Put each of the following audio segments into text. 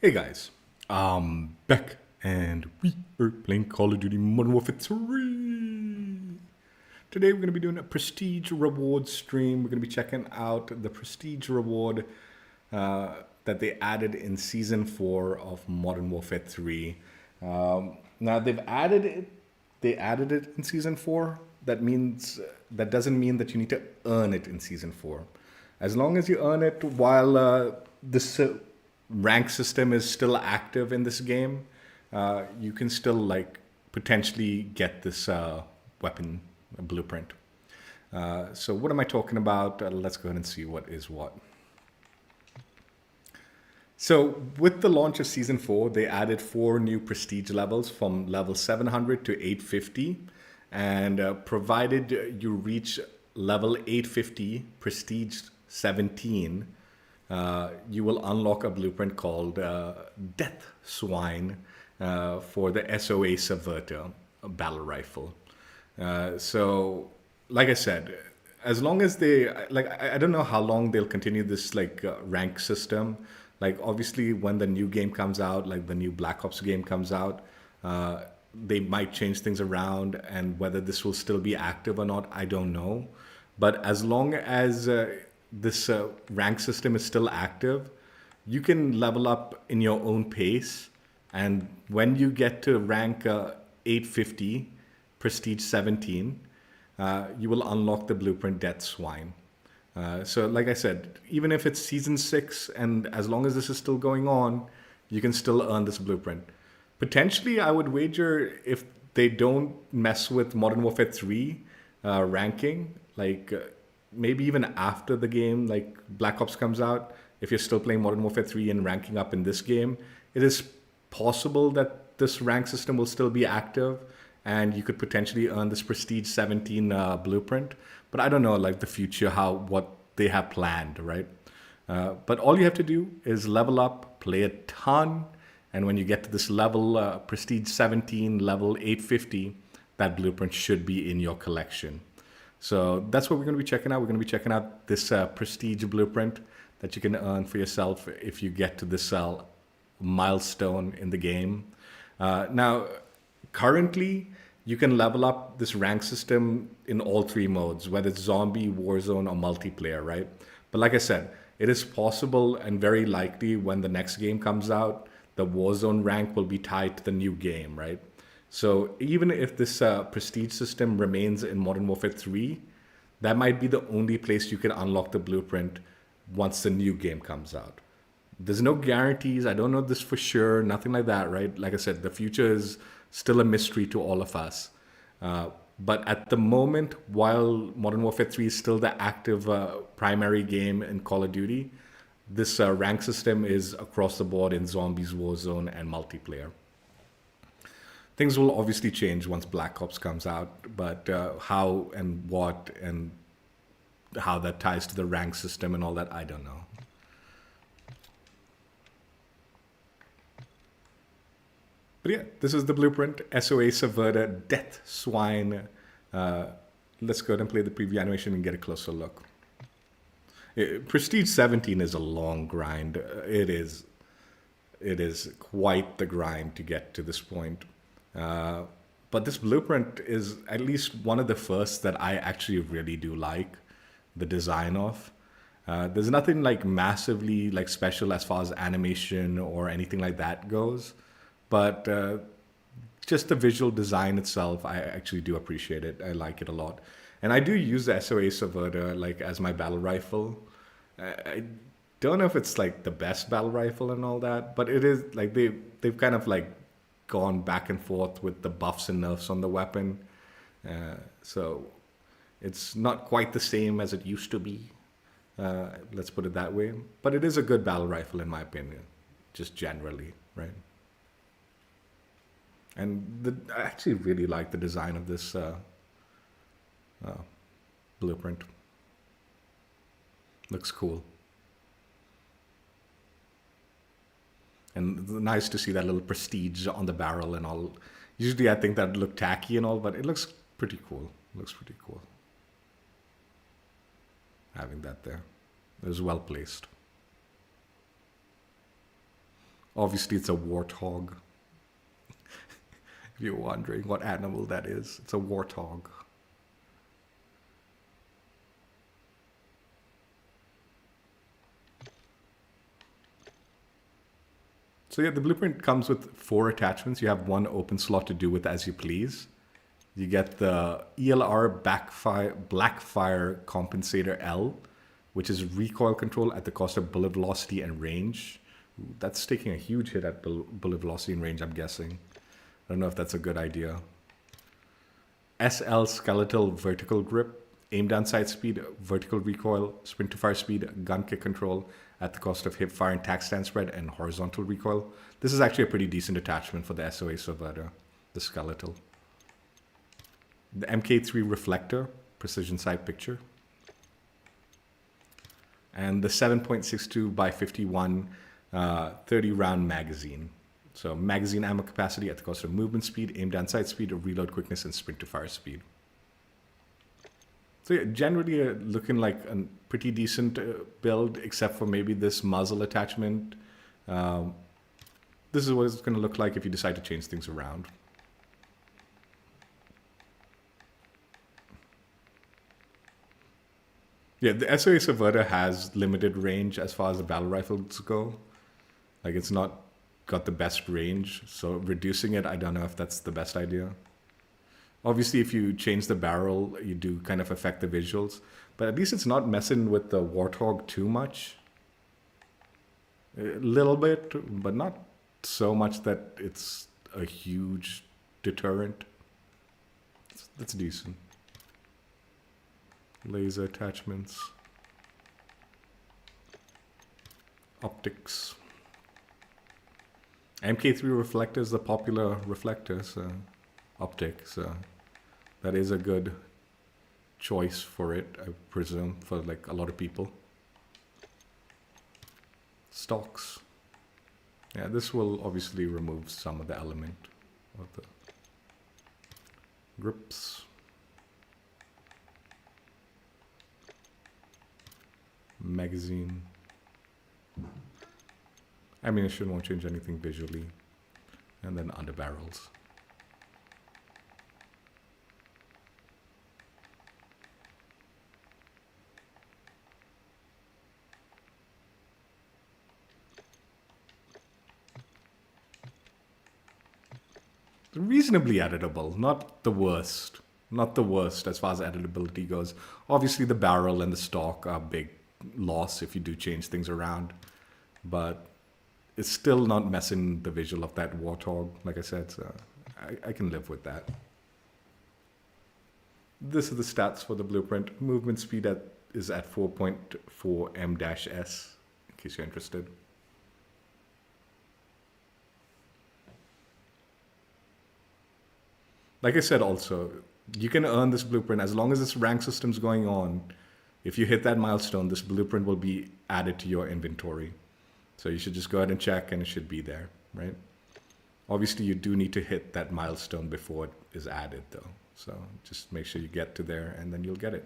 Hey guys, I'm back and we are playing Call of Duty Modern Warfare 3. Today we're going to be doing a prestige reward stream. We're going to be checking out the prestige reward that they added in Season 4 of Modern Warfare 3. Now they added it in Season 4. That doesn't mean that you need to earn it in Season 4. As long as you earn it while this rank system is still active in this game, you can still potentially get this weapon blueprint. So what am I talking about? Let's go ahead and see what is what. So with the launch of Season 4, they added 4 new prestige levels from level 700 to 850. And provided you reach level 850, prestige 17, you will unlock a blueprint called Death Swine for the SOA Subverter battle rifle. So, like I said, as long as they I don't know how long they'll continue this rank system. Like obviously, when the new game comes out, like the new Black Ops game comes out, they might change things around, and whether this will still be active or not, I don't know. But as long as this rank system is still active, you can level up in your own pace. And when you get to rank 850, prestige 17, you will unlock the blueprint Death Swine. So like I said, even if it's season 6 and as long as this is still going on, you can still earn this blueprint. Potentially, I would wager if they don't mess with Modern Warfare 3 ranking, maybe even after the game, like Black Ops comes out, if you're still playing Modern Warfare 3 and ranking up in this game, it is possible that this rank system will still be active and you could potentially earn this Prestige 17 blueprint. But I don't know, the future, what they have planned, right? But all you have to do is level up, play a ton, and when you get to this level, Prestige 17, level 850, that blueprint should be in your collection. So that's what we're going to be checking out. We're going to be checking out this prestige blueprint that you can earn for yourself if you get to this milestone in the game. Now, currently, you can level up this rank system in all 3 modes, whether it's zombie, warzone, or multiplayer, right? But like I said, it is possible and very likely when the next game comes out, the warzone rank will be tied to the new game, right? So even if this prestige system remains in Modern Warfare 3, that might be the only place you can unlock the blueprint once the new game comes out. There's no guarantees. I don't know this for sure. Nothing like that, right? Like I said, the future is still a mystery to all of us. But at the moment, while Modern Warfare 3 is still the active primary game in Call of Duty, this rank system is across the board in zombies, warzone, and multiplayer. Things will obviously change once Black Ops comes out, but how and what and how that ties to the rank system and all that, I don't know. But yeah, this is the blueprint, SOA Subverter Death Swine. Let's go ahead and play the preview animation and get a closer look. Prestige 17 is a long grind. It is quite the grind to get to this point. But this blueprint is at least one of the first that I actually really do like the design of. There's nothing massively special as far as animation or anything like that goes, but just the visual design itself, I actually do appreciate it. I like it a lot. And I do use the SOA Subverter as my battle rifle. I don't know if it's the best battle rifle and all that, but it is they've kind of gone back and forth with the buffs and nerfs on the weapon. So it's not quite the same as it used to be. Let's put it that way. But it is a good battle rifle in my opinion, just generally, right? And I actually really like the design of this blueprint. Looks cool. And nice to see that little prestige on the barrel and all. Usually I think that'd look tacky and all, but it looks pretty cool. Looks pretty cool. Having that there. It was well placed. Obviously, it's a warthog. If you're wondering what animal that is, it's a warthog. So yeah, the blueprint comes with 4 attachments. You have 1 open slot to do with as you please. You get the ELR Blackfire Compensator L, which is recoil control at the cost of bullet velocity and range. Ooh, that's taking a huge hit at bullet velocity and range, I'm guessing. I don't know if that's a good idea. SL Skeletal Vertical Grip, aim down sight speed, vertical recoil, sprint to fire speed, gun kick control at the cost of hip fire and tack stand spread and horizontal recoil. This is actually a pretty decent attachment for the SOA Subverter, the skeletal. The MK3 Reflector, precision sight picture. And the 7.62 by 51 30 round magazine. So magazine ammo capacity at the cost of movement speed, aim down sight speed, reload quickness, and sprint to fire speed. So yeah, generally looking like a pretty decent build, except for maybe this muzzle attachment. This is what it's going to look like if you decide to change things around. Yeah, the SOA Subverter has limited range as far as the battle rifles go. Like, it's not got the best range, so reducing it, I don't know if that's the best idea. Obviously, if you change the barrel, you do kind of affect the visuals, but at least it's not messing with the Warthog too much. A little bit, but not so much that it's a huge deterrent. That's decent. Laser attachments. Optics. MK3 reflector is the popular reflector, so optic, so that is a good choice for it, I presume, for like a lot of people. Stocks. Yeah, this will obviously remove some of the element of the grips. Magazine. Ammunition won't change anything visually. And then under barrels. Reasonably editable, not the worst. Not the worst as far as editability goes. Obviously the barrel and the stock are a big loss if you do change things around. But it's still not messing the visual of that Warthog, like I said, so I can live with that. This is the stats for the blueprint. Movement speed is at 4.4 m-s, in case you're interested. Like I said also, you can earn this blueprint as long as this rank system's going on. If you hit that milestone, this blueprint will be added to your inventory. So you should just go ahead and check and it should be there, right? Obviously, you do need to hit that milestone before it is added though. So just make sure you get to there and then you'll get it.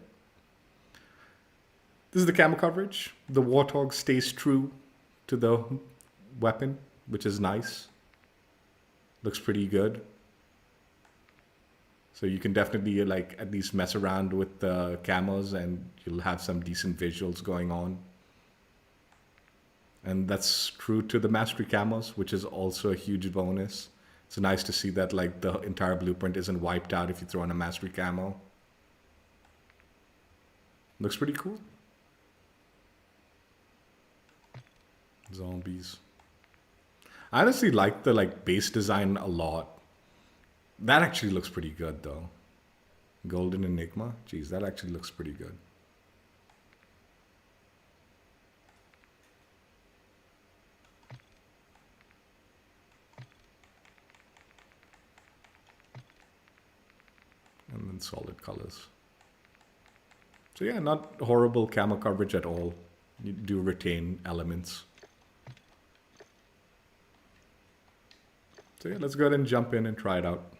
This is the camo coverage. The Warthog stays true to the weapon, which is nice. Looks pretty good. So you can definitely like at least mess around with the camos and you'll have some decent visuals going on. And that's true to the mastery camos, which is also a huge bonus. It's nice to see that like the entire blueprint isn't wiped out if you throw in a mastery camo. Looks pretty cool. Zombies. I honestly like the like base design a lot. That actually looks pretty good though. Golden Enigma. Geez, that actually looks pretty good. And then solid colors. So yeah, not horrible camo coverage at all. You do retain elements. So yeah, let's go ahead and jump in and try it out.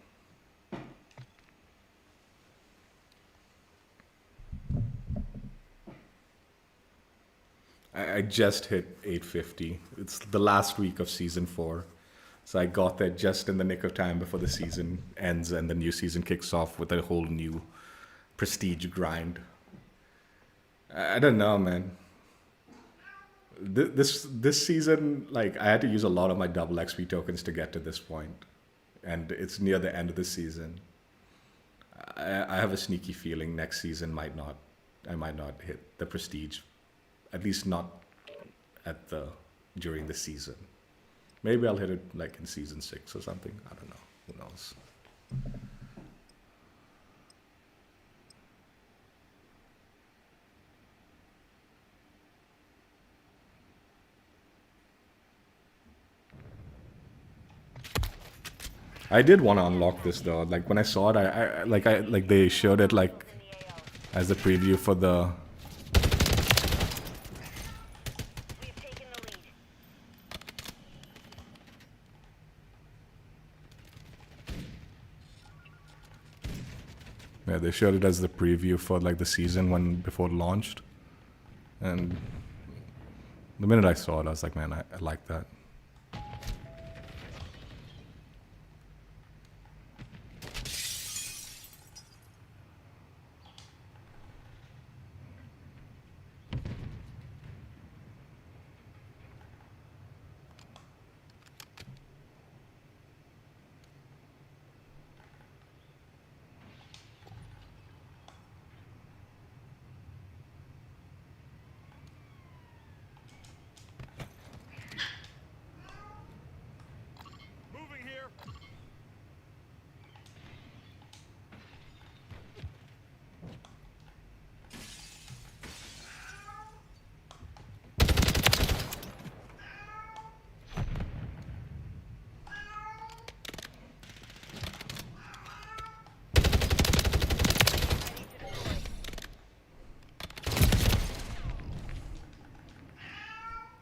I just hit 850. It's the last week of season 4. So I got there just in the nick of time before the season ends and the new season kicks off with a whole new prestige grind. I don't know, man. This season, like, I had to use a lot of my double XP tokens to get to this point, and it's near the end of the season. I have a sneaky feeling next season I might not hit the prestige, at least not during the season. Maybe I'll hit it like in season 6 or something. I don't know. Who knows? I did want to unlock this though. Like when I saw it, I like they showed it like as a preview for the. Yeah, they showed it as the preview for like the season before it launched, and the minute I saw it, I was like, man, I like that.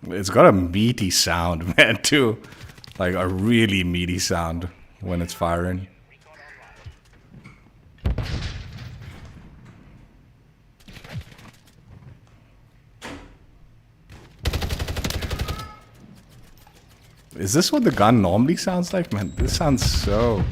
It's got a meaty sound, man, too. Like a really meaty sound when it's firing. Is this what the gun normally sounds like? Man, this sounds so...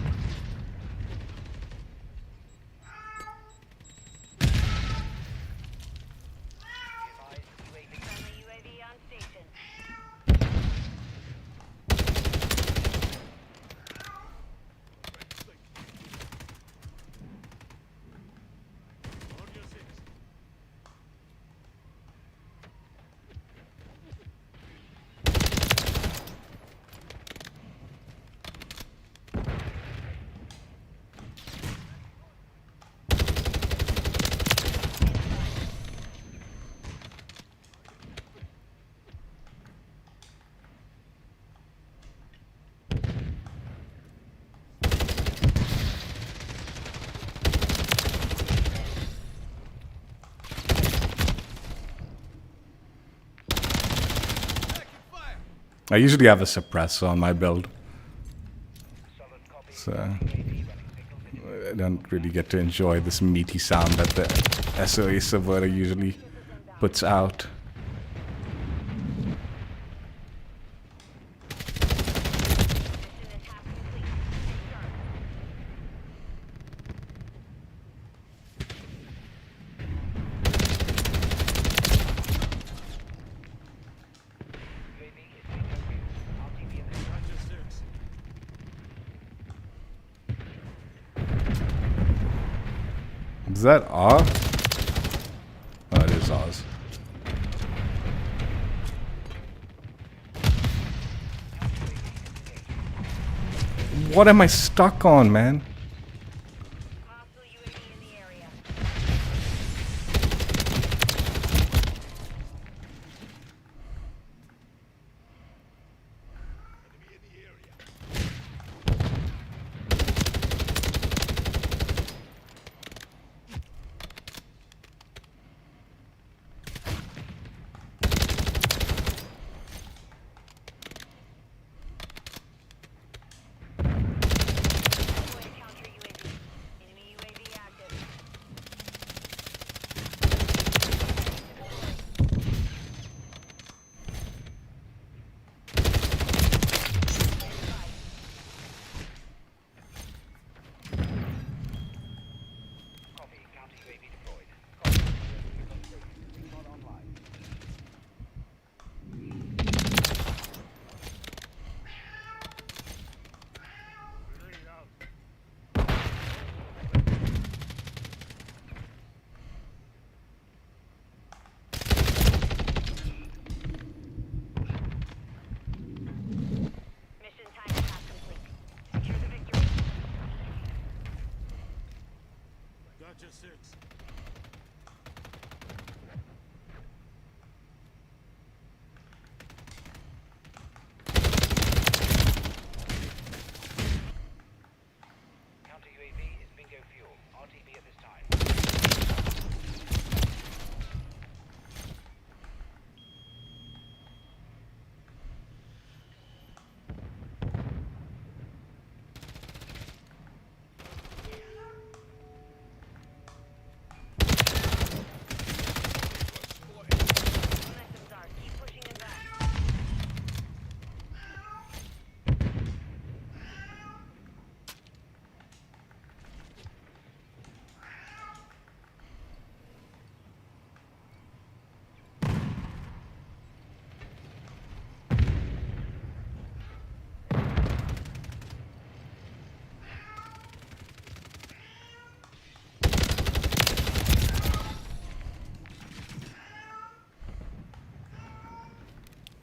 I usually have a suppressor on my build, so I don't really get to enjoy this meaty sound that the SOA Subverter usually puts out. Is that Oz? Oh, it is Oz. What am I stuck on, man?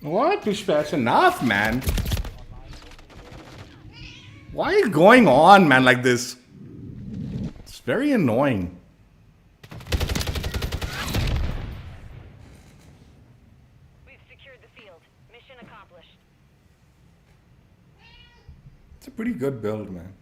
What? That's enough, man. Why are you going on, man, like this? It's very annoying. We've secured the field. Mission accomplished. It's a pretty good build, man.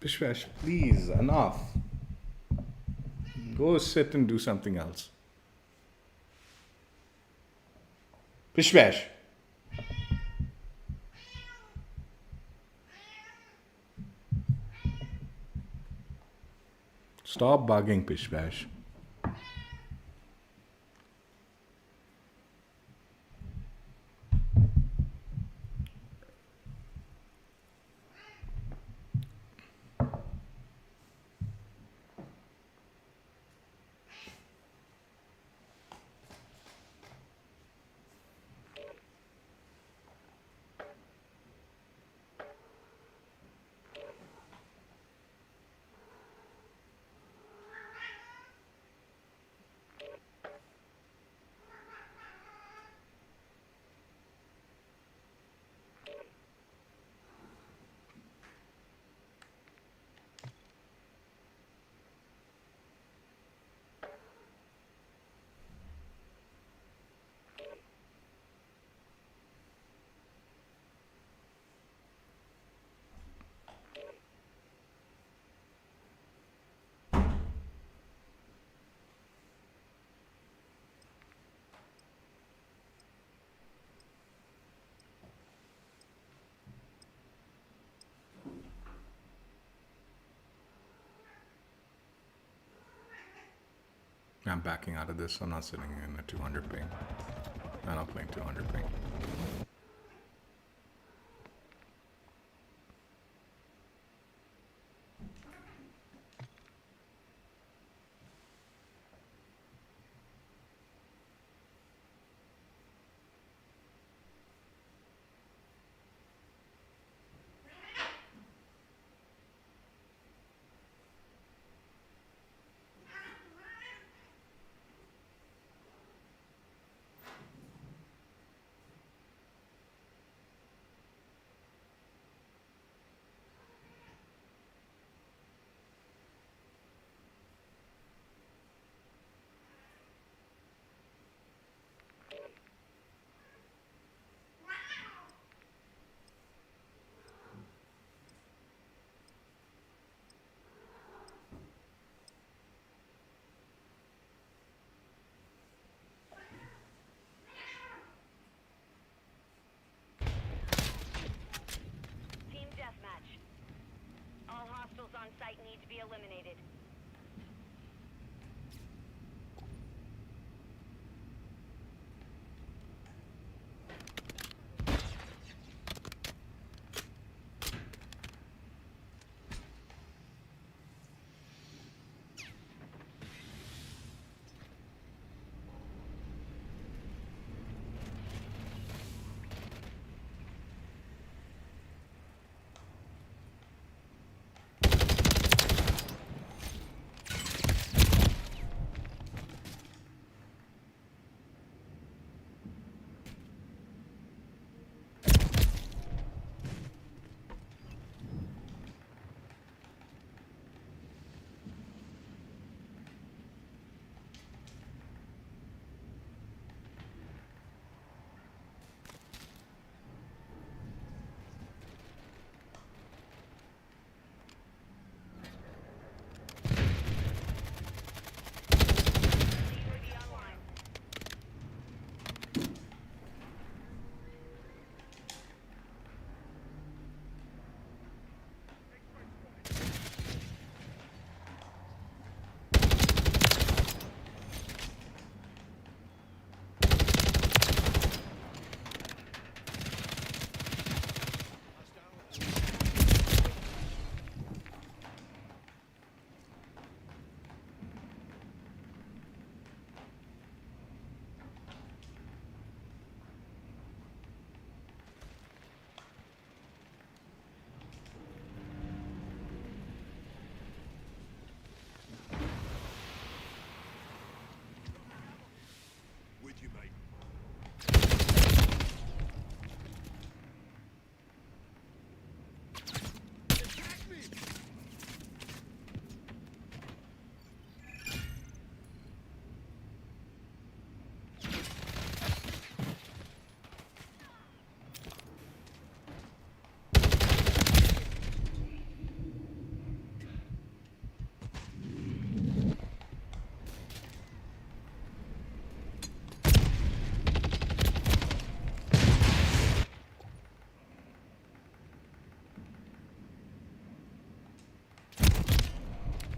Pishwash, please, enough. Go sit and do something else. Pishwash. Stop bugging, Pishwash. I'm backing out of this. I'm not sitting in a 200 ping. I'm not playing 200 ping. Team deathmatch. All hostiles on site need to be eliminated.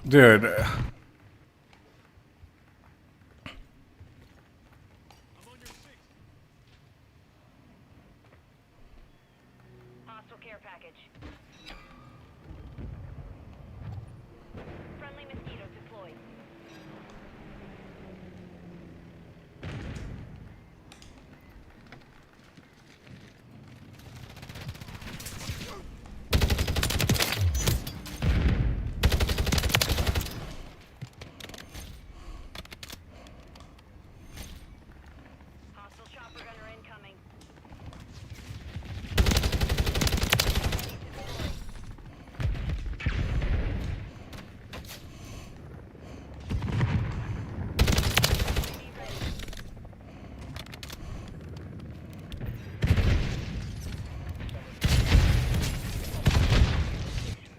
Dude. Hostile care package. Friendly mosquitoes deployed. Hostile chopper gunner incoming. Be ready.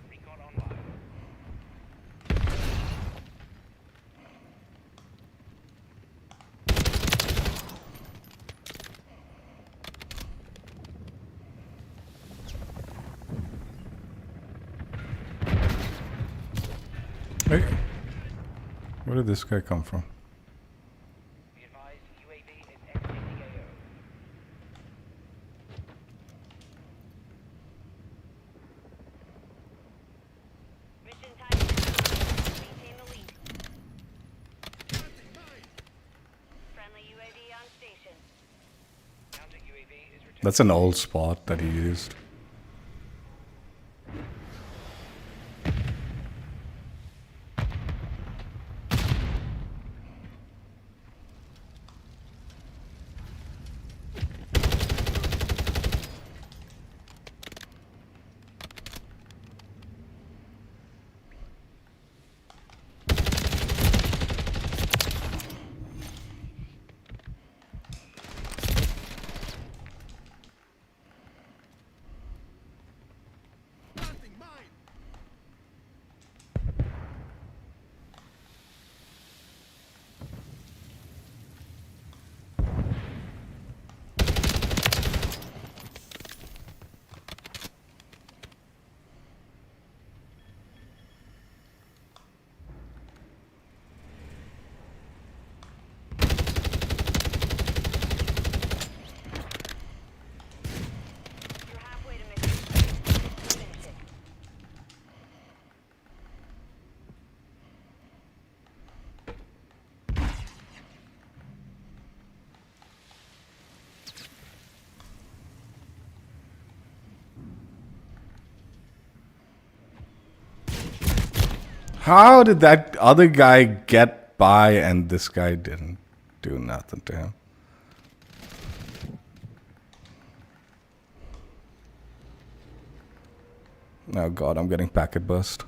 Recon online. Hey. Where did this guy come from? Be advised, UAV is exiting the AO. Mission time is maintain the lead. Friendly UAV on station. Counter UAV is returning. That's an old spot that he used. You're halfway to mission. Finish it. How did that other guy get by and this guy didn't do nothing to him? Oh god, I'm getting packet burst.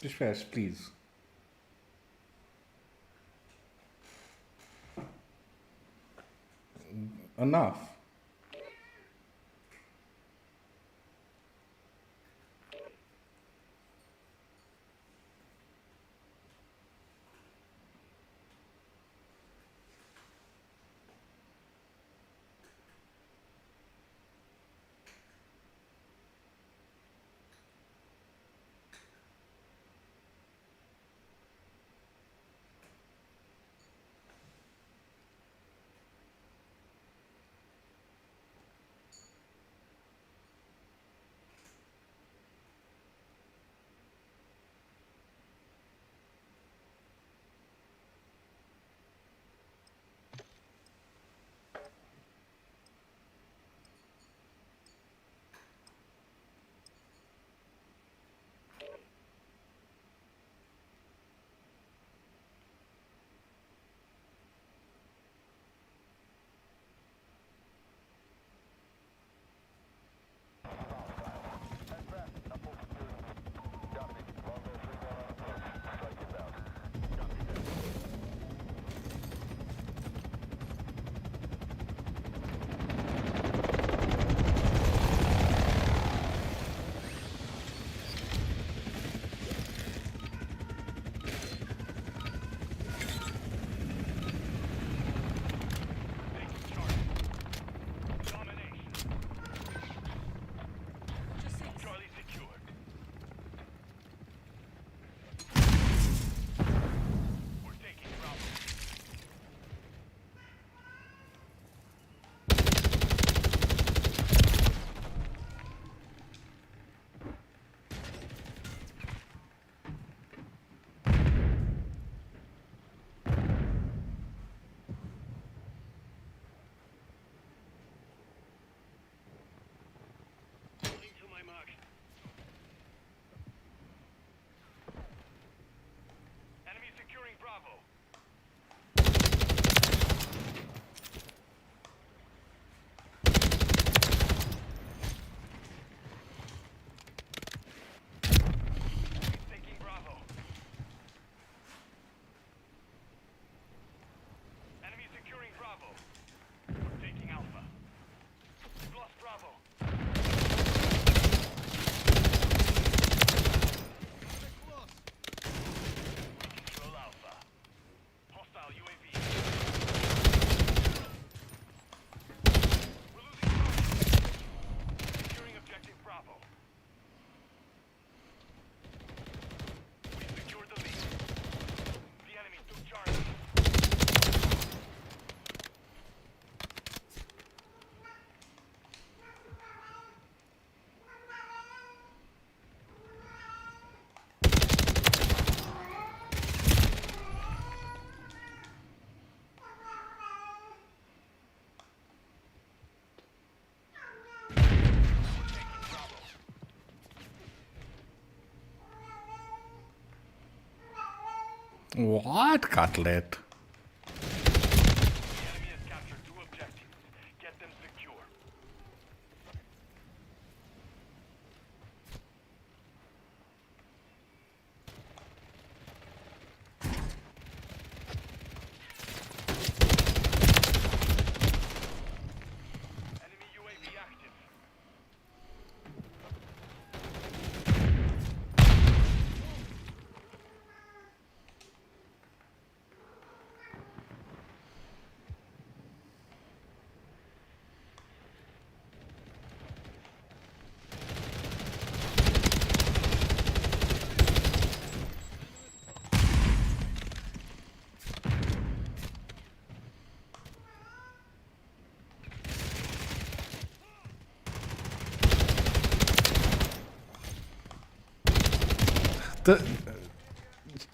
Dishwash, please. Enough. What, Cutlet?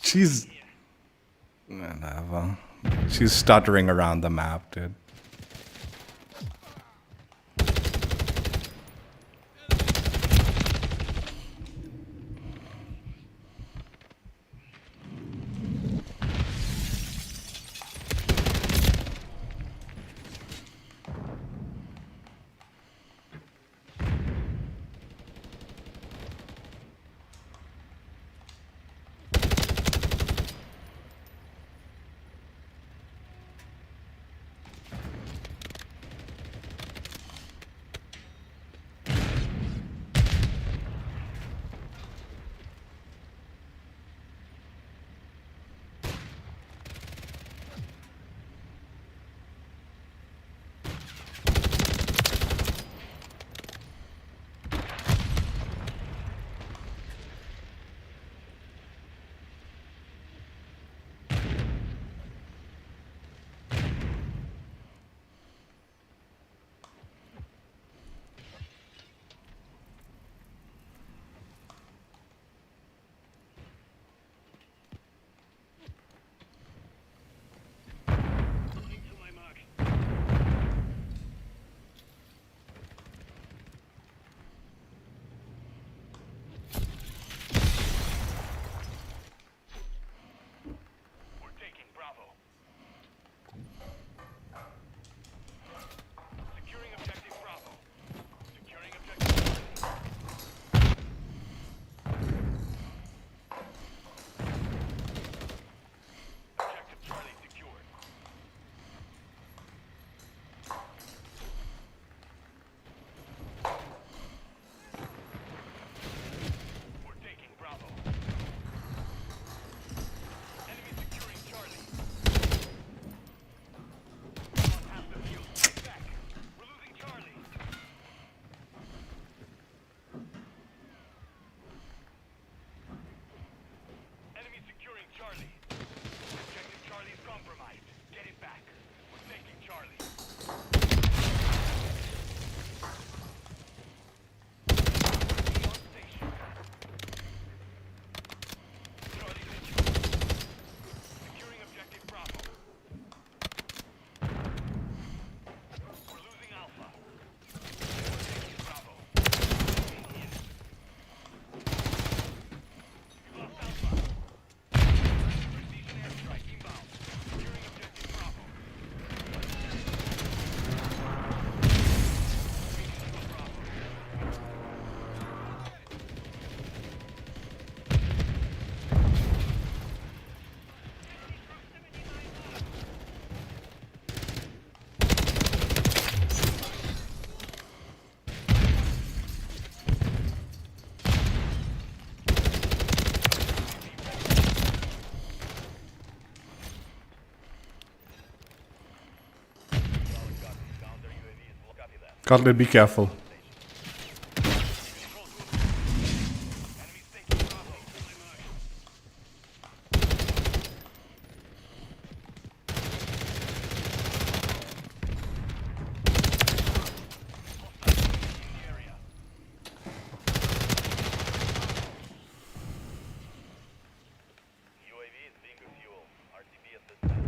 She's whatever. She's stuttering around the map, dude. Cutlet, be careful. UAV is being refueled. RTB at this time.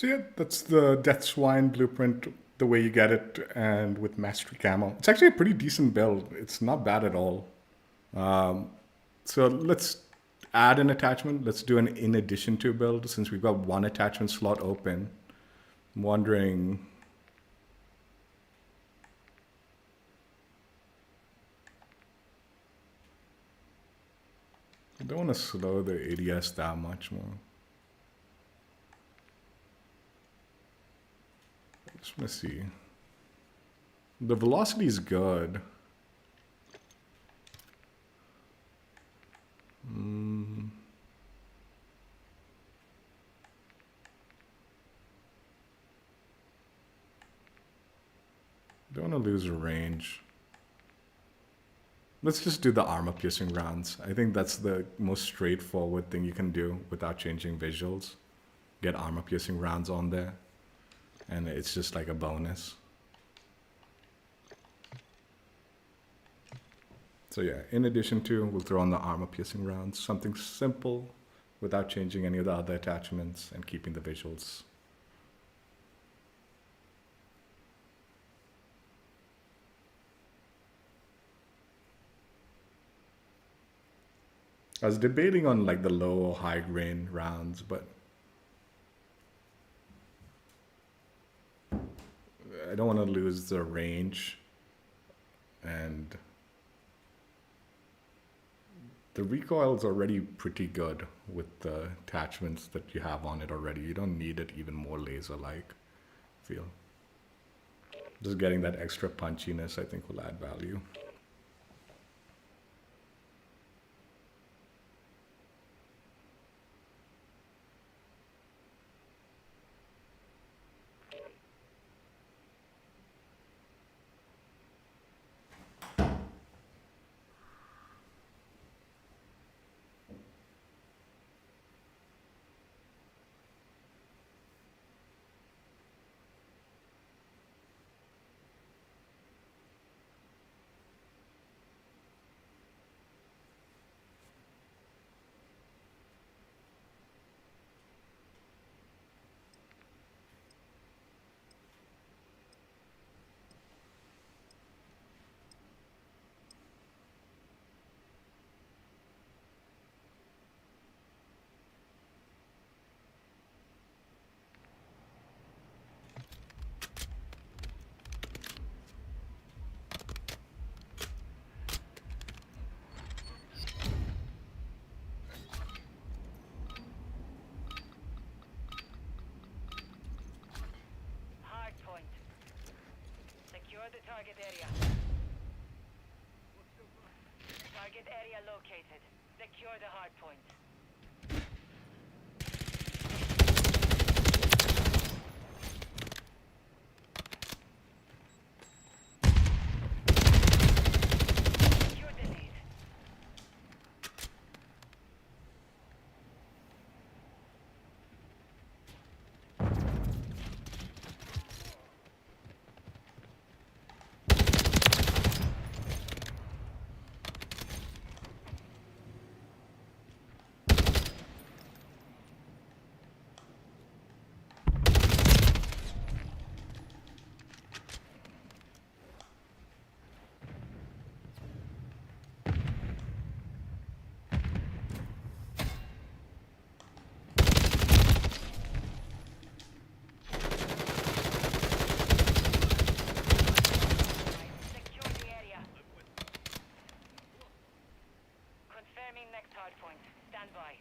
So yeah, that's the Death Swine blueprint, the way you get it, and with Mastery Camo. It's actually a pretty decent build. It's not bad at all. So let's add an attachment. Let's do an in addition to build since we've got one attachment slot open. I'm wondering... I don't want to slow the ADS that much more. Just want to see. The velocity is good. Don't want to lose a range. Let's just do the armor-piercing rounds. I think that's the most straightforward thing you can do without changing visuals. Get armor-piercing rounds on there. And it's just like a bonus. So yeah, in addition to, we'll throw on the armor-piercing rounds. Something simple without changing any of the other attachments and keeping the visuals. I was debating on like the low or high grain rounds, but I don't want to lose the range, and the recoil is already pretty good with the attachments that you have on it already. You don't need it even more laser-like, I feel. Just getting that extra punchiness, I think, will add value. The target area. Target area located. Secure the hard point. Secure the lead. Next hard point. Stand by.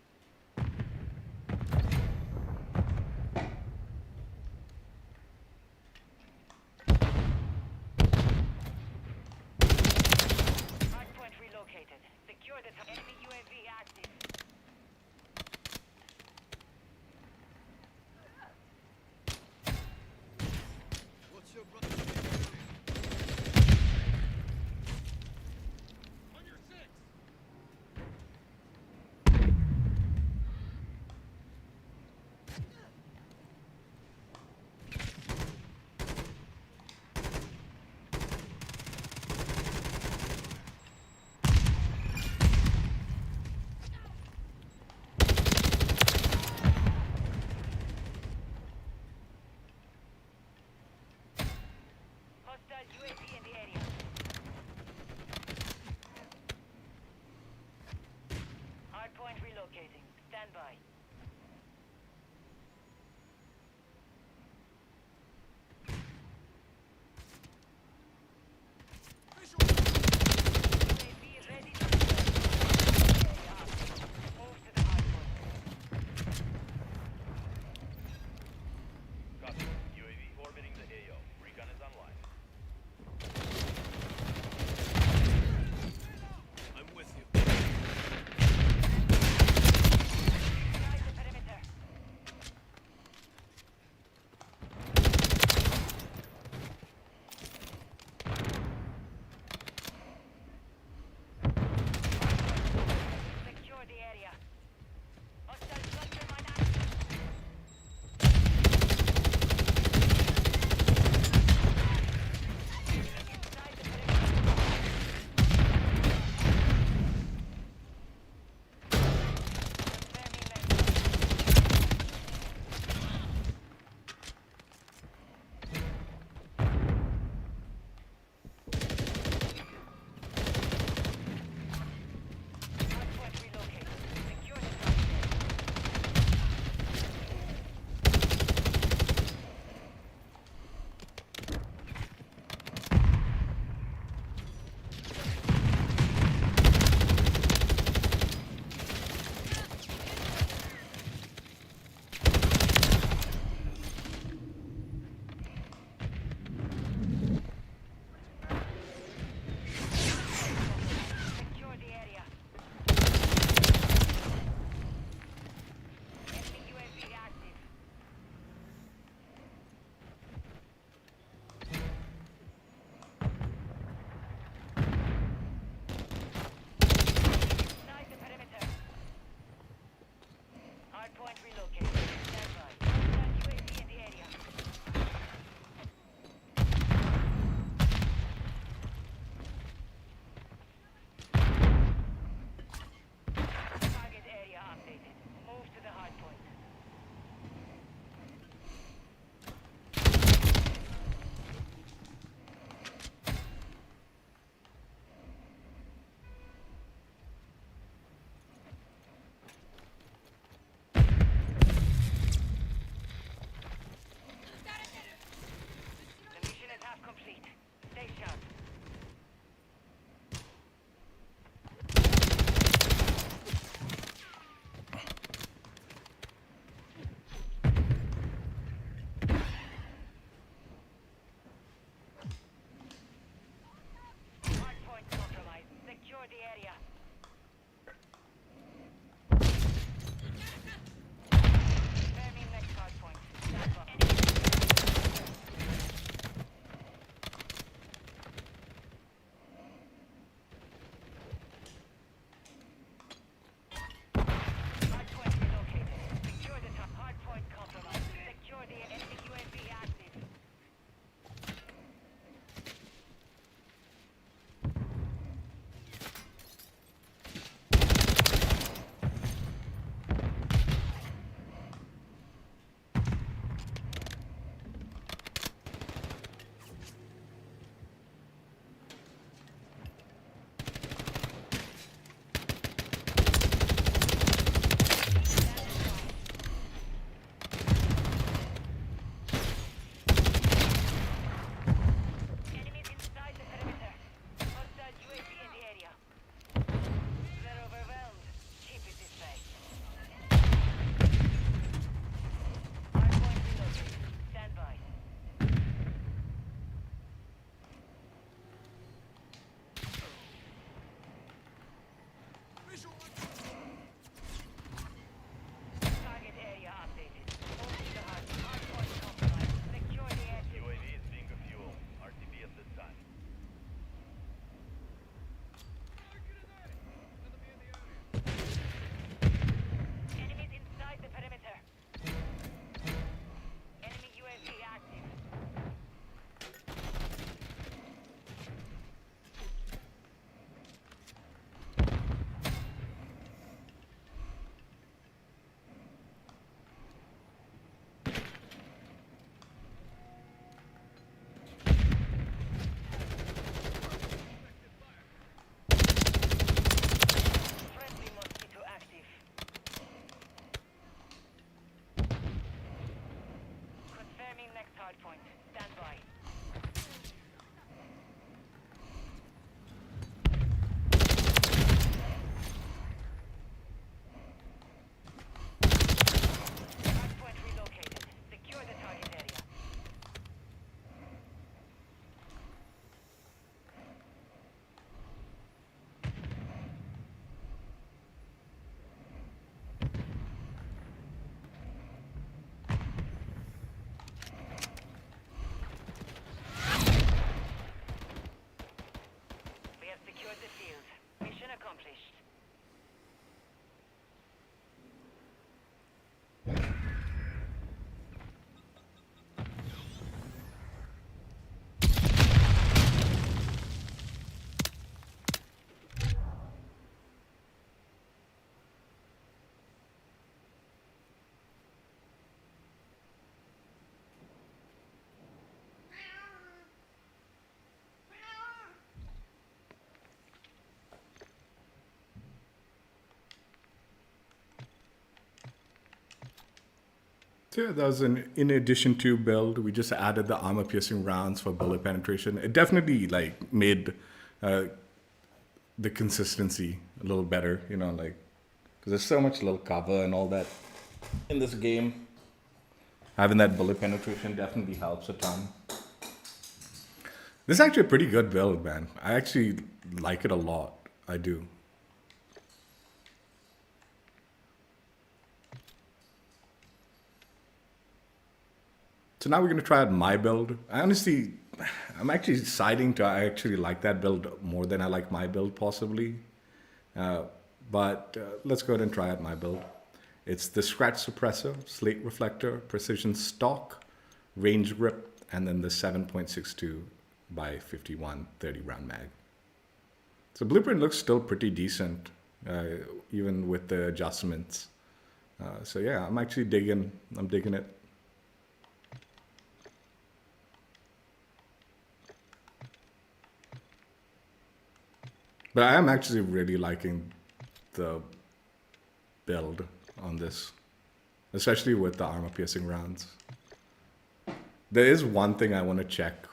Hard point relocated. Secure the enemy UAV active. What's your brother? On your six. Hardpoint relocating. Stand by. UAV ready to move to the hardpoint. Copy. UAV orbiting the AO. Recon is online. I'm with you. Strike So yeah, that was an in addition to build. We just added the armor piercing rounds for bullet penetration. It definitely like made the consistency a little better, you know, like because there's so much little cover and all that in this game. Having that bullet penetration definitely helps a ton. This is actually a pretty good build, man. I actually like it a lot. I do. So now we're going to try out my build. I'm actually deciding to actually like that build more than I like my build possibly. But let's go ahead and try out my build. It's the scratch suppressor, slate reflector, precision stock, range grip, and then the 7.62 by 51 30 round mag. So blueprint looks still pretty decent, even with the adjustments. So yeah, I'm digging it. But I am actually really liking the build on this, especially with the armor piercing rounds. There is one thing I want to check.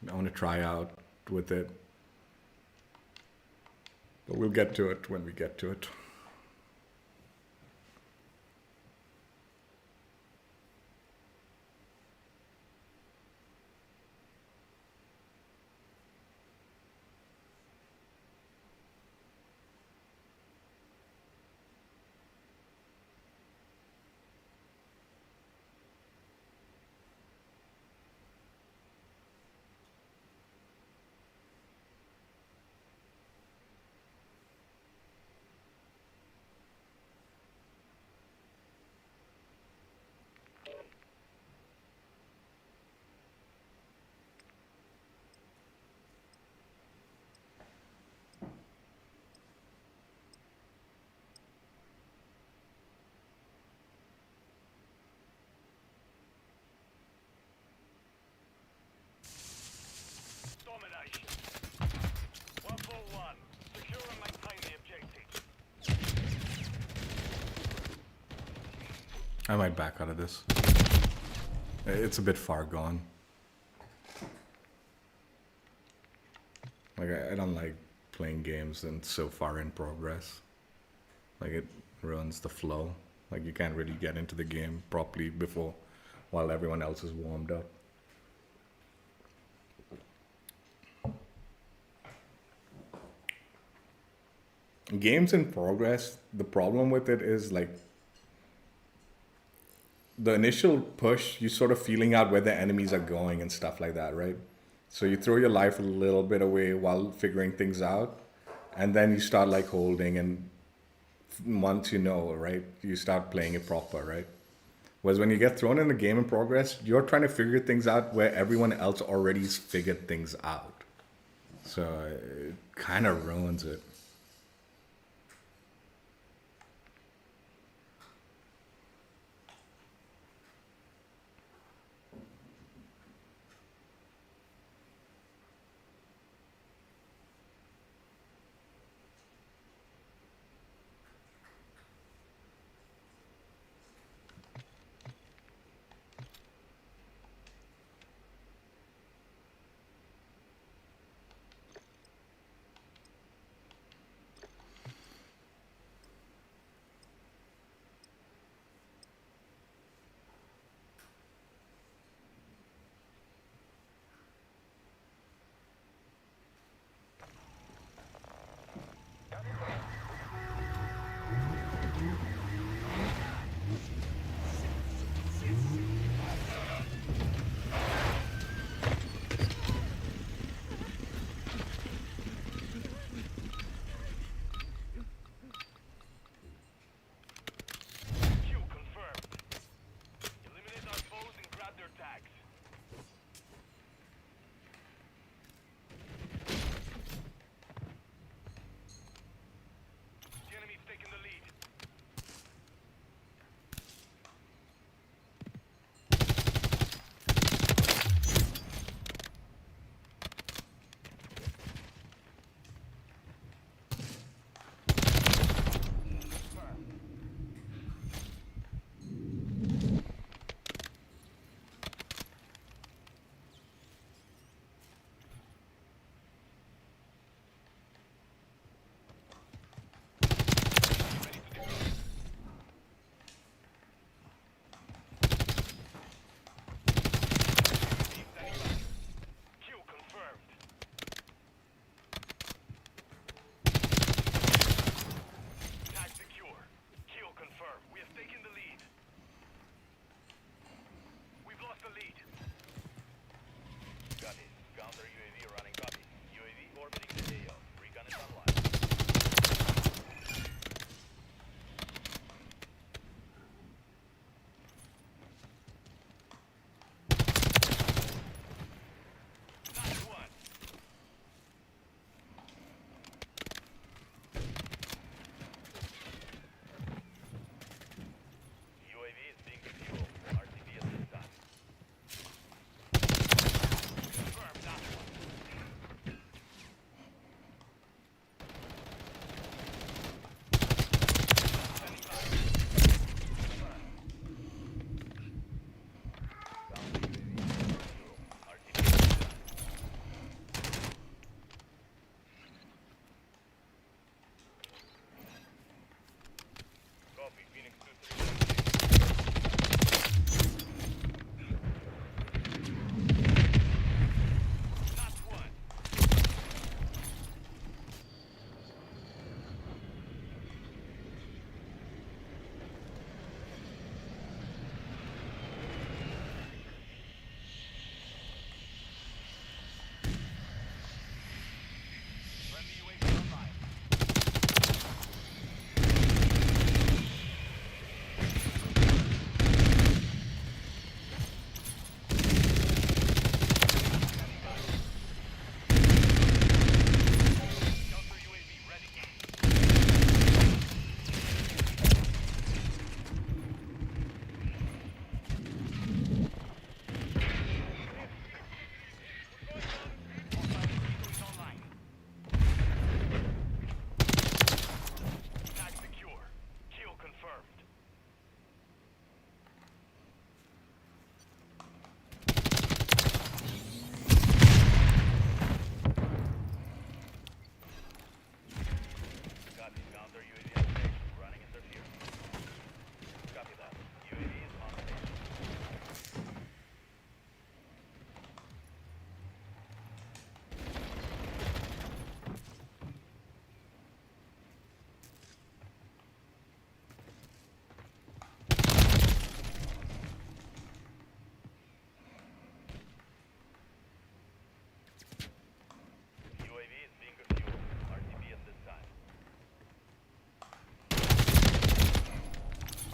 I want to try out with it. But we'll get to it when we get to it. Domination. 141. Secure and maintain the objective. I might back out of this. It's a bit far gone. Like I don't like playing games and so far in progress. Like it ruins the flow. Like you can't really get into the game properly while everyone else is warmed up. Games in progress, the problem with it is like the initial push, you sort of feeling out where the enemies are going and stuff like that, right? So you throw your life a little bit away while figuring things out, and then you start like holding, and once you know, right, you start playing it proper, right? Whereas when you get thrown in the game in progress, you're trying to figure things out where everyone else already's figured things out. So it kind of ruins it.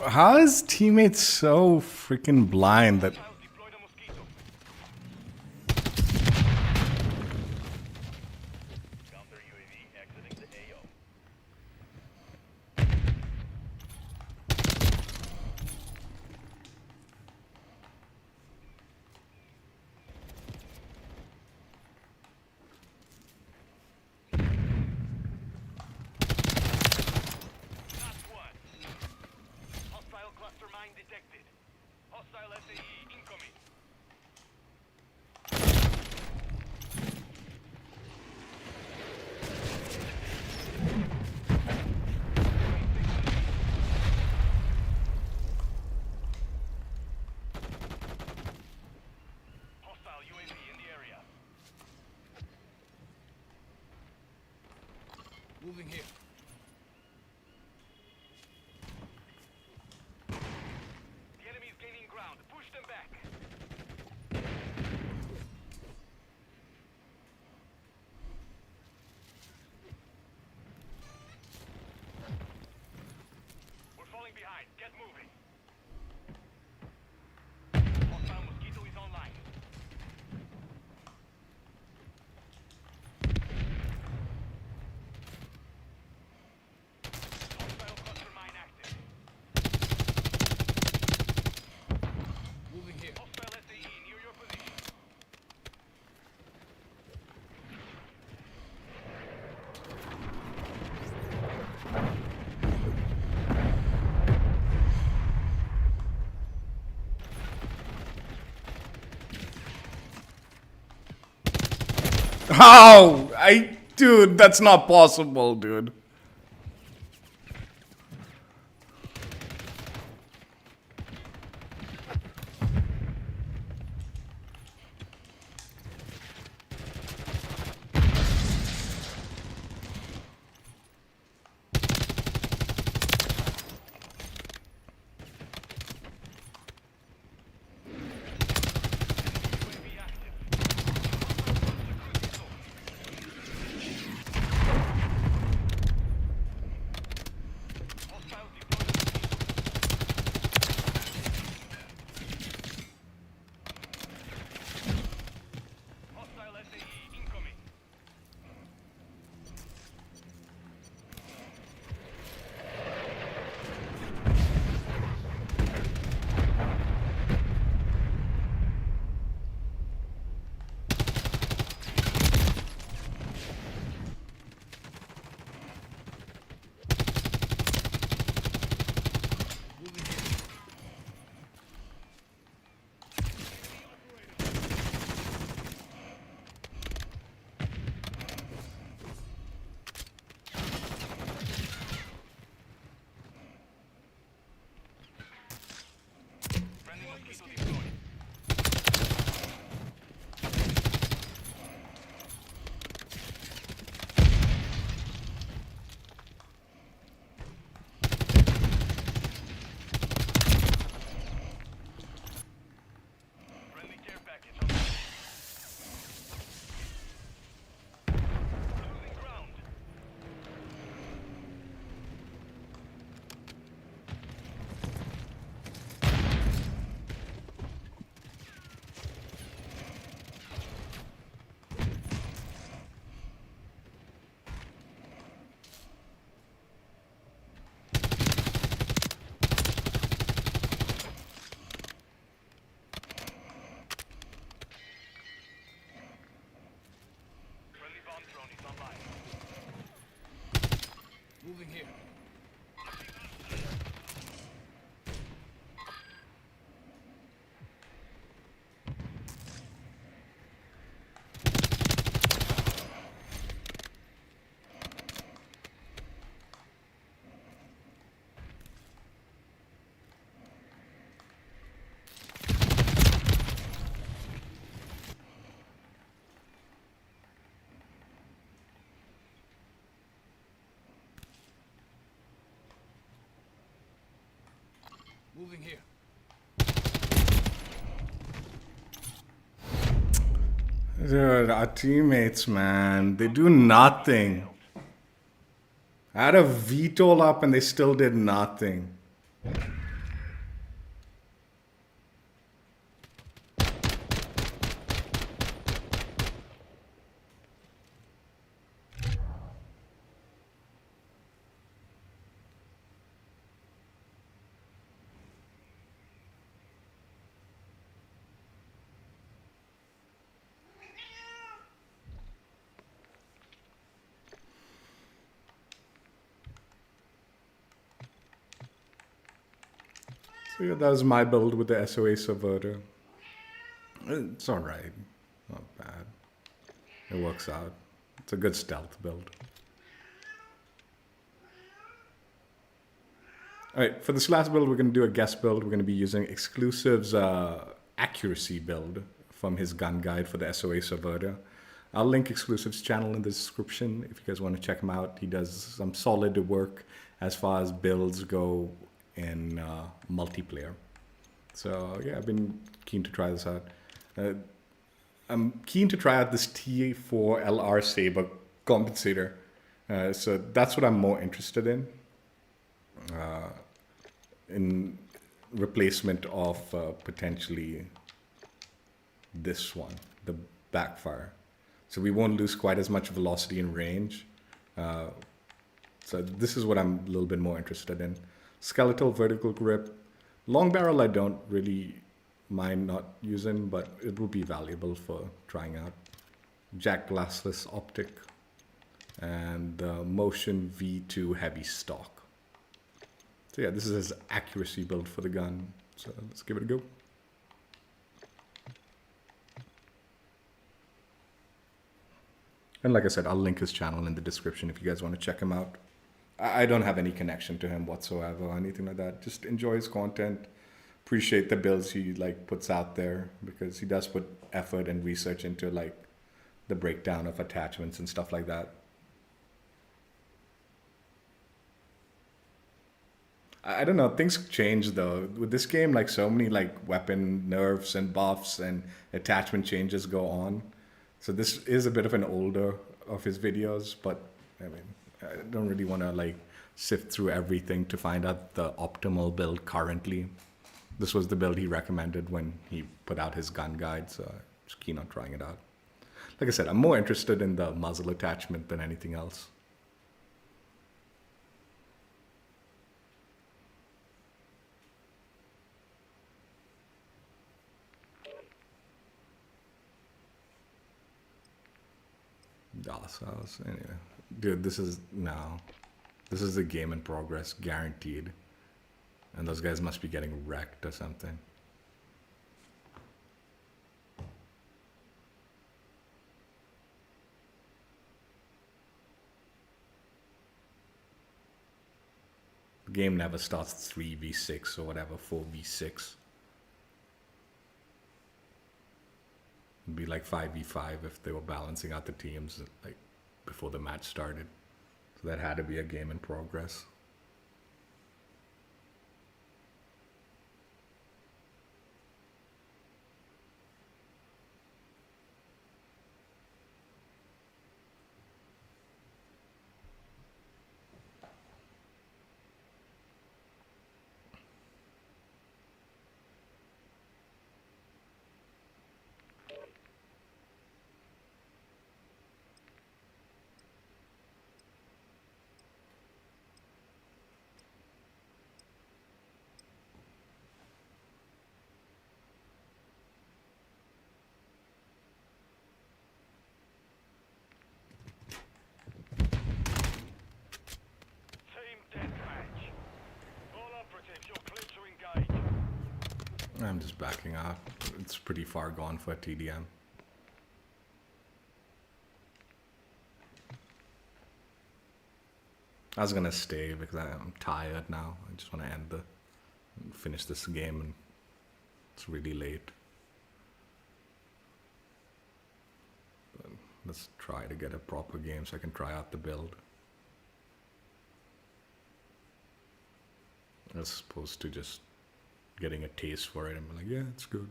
How is teammates so freaking blind that... Hostiles deployed a mosquito. Counter UAV exiting the AO. Last one. Hostile cluster mine detected. Hostile SAE incoming. Hostile UAV in the area. Moving here. The enemy is gaining ground. Push them back. We're falling behind. Get moving. Hostile mosquito is online. Hostile cluster mine active. Moving here. Hostile SAE near your position. How? Dude, that's not possible, dude. UAV active. Hostile deployed a mosquito. Hostile SAE incoming. Moving here. Friendly mosquito deployed. Friendly care package on the way. Losing ground. Friendly bomb drone is online. Moving here. Moving here. Dude, our teammates, man, they do nothing. I had a VTOL up and they still did nothing. So yeah, that was my build with the SOA Subverter. It's alright. Not bad. It works out. It's a good stealth build. Alright, for this last build, we're going to do a guest build. We're going to be using Exclusive's accuracy build from his gun guide for the SOA Subverter. I'll link Exclusive's channel in the description if you guys want to check him out. He does some solid work as far as builds go in multiplayer. So yeah, I've been keen to try this out. I'm keen to try out this T4LR Saber compensator. So that's what I'm more interested in replacement of potentially this one, the backfire. So we won't lose quite as much velocity and range. So this is what I'm a little bit more interested in. Skeletal vertical grip. Long barrel I don't really mind not using, but it will be valuable for trying out. Jack glassless optic. And the Motion V2 heavy stock. So yeah, this is his accuracy build for the gun. So let's give it a go. And like I said, I'll link his channel in the description if you guys want to check him out. I don't have any connection to him whatsoever or anything like that. Just enjoy his content. Appreciate the builds he puts out there, because he does put effort and research into the breakdown of attachments and stuff like that. I don't know, things change though. With this game, so many weapon nerfs and buffs and attachment changes go on. So this is a bit of an older of his videos, but I mean, I don't really want to sift through everything to find out the optimal build currently. This was the build he recommended when he put out his gun guide, so I'm just keen on trying it out. Like I said, I'm more interested in the muzzle attachment than anything else. DOS house. Anyway, dude, this is the game in progress, guaranteed. And those guys must be getting wrecked or something. The game never starts 3v6 or whatever, 4v6. It'd be 5v5 if they were balancing out the teams before the match started. So that had to be a game in progress. I'm just backing out. It's pretty far gone for a TDM. I was gonna stay because I'm tired now. I just want to finish this game, and it's really late. But let's try to get a proper game so I can try out the build. As opposed to just getting a taste for it and be like, yeah, it's good.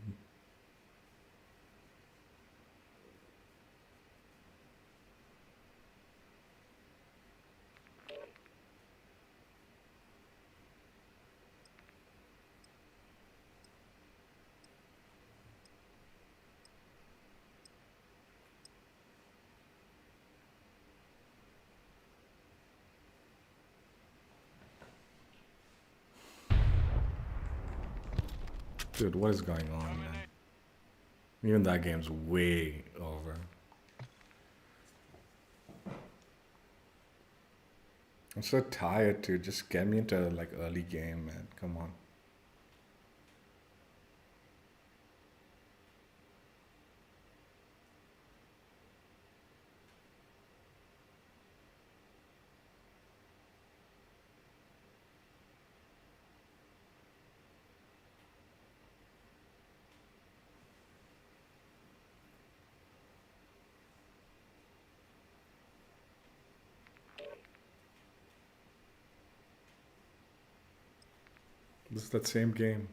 Dude, what is going on, man? Even that game's way over. I'm so tired, dude. Just get me into early game, man. Come on. This is that same game.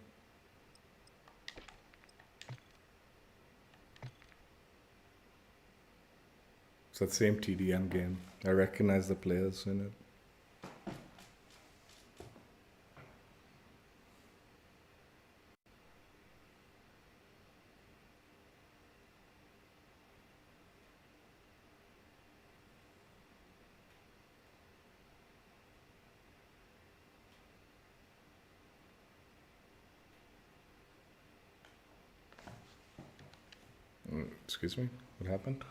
It's that same TDM game. I recognize the players in it. Excuse me? What happened?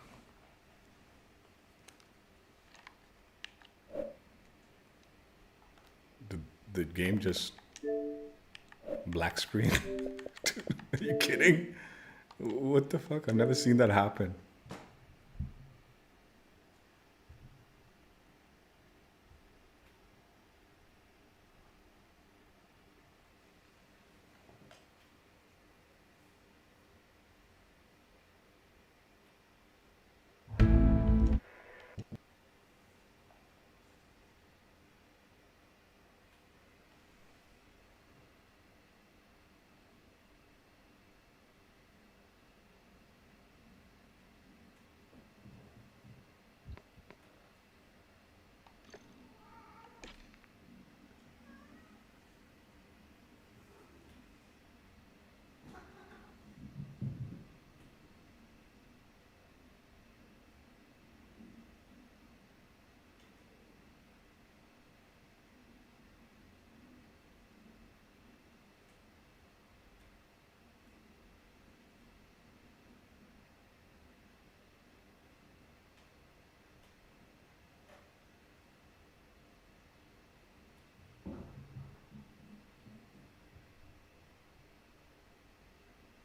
The game just black screen. Are you kidding? What the fuck? I've never seen that happen.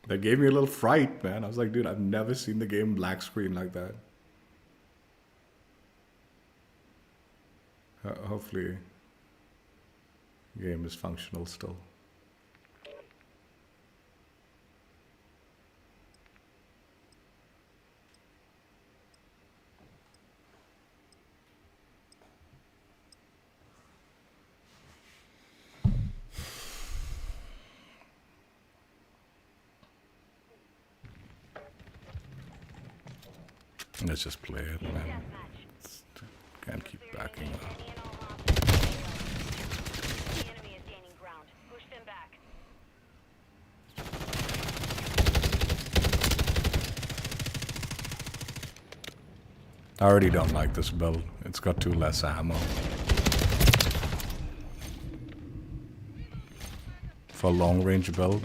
That gave me a little fright, man. I was like, dude, I've never seen the game black screen like that. Hopefully, the game is functional still. Let's just play it, man. Can't keep backing up. The enemy is gaining ground. Push them back. I already don't like this build. It's got too less ammo. For a long range build.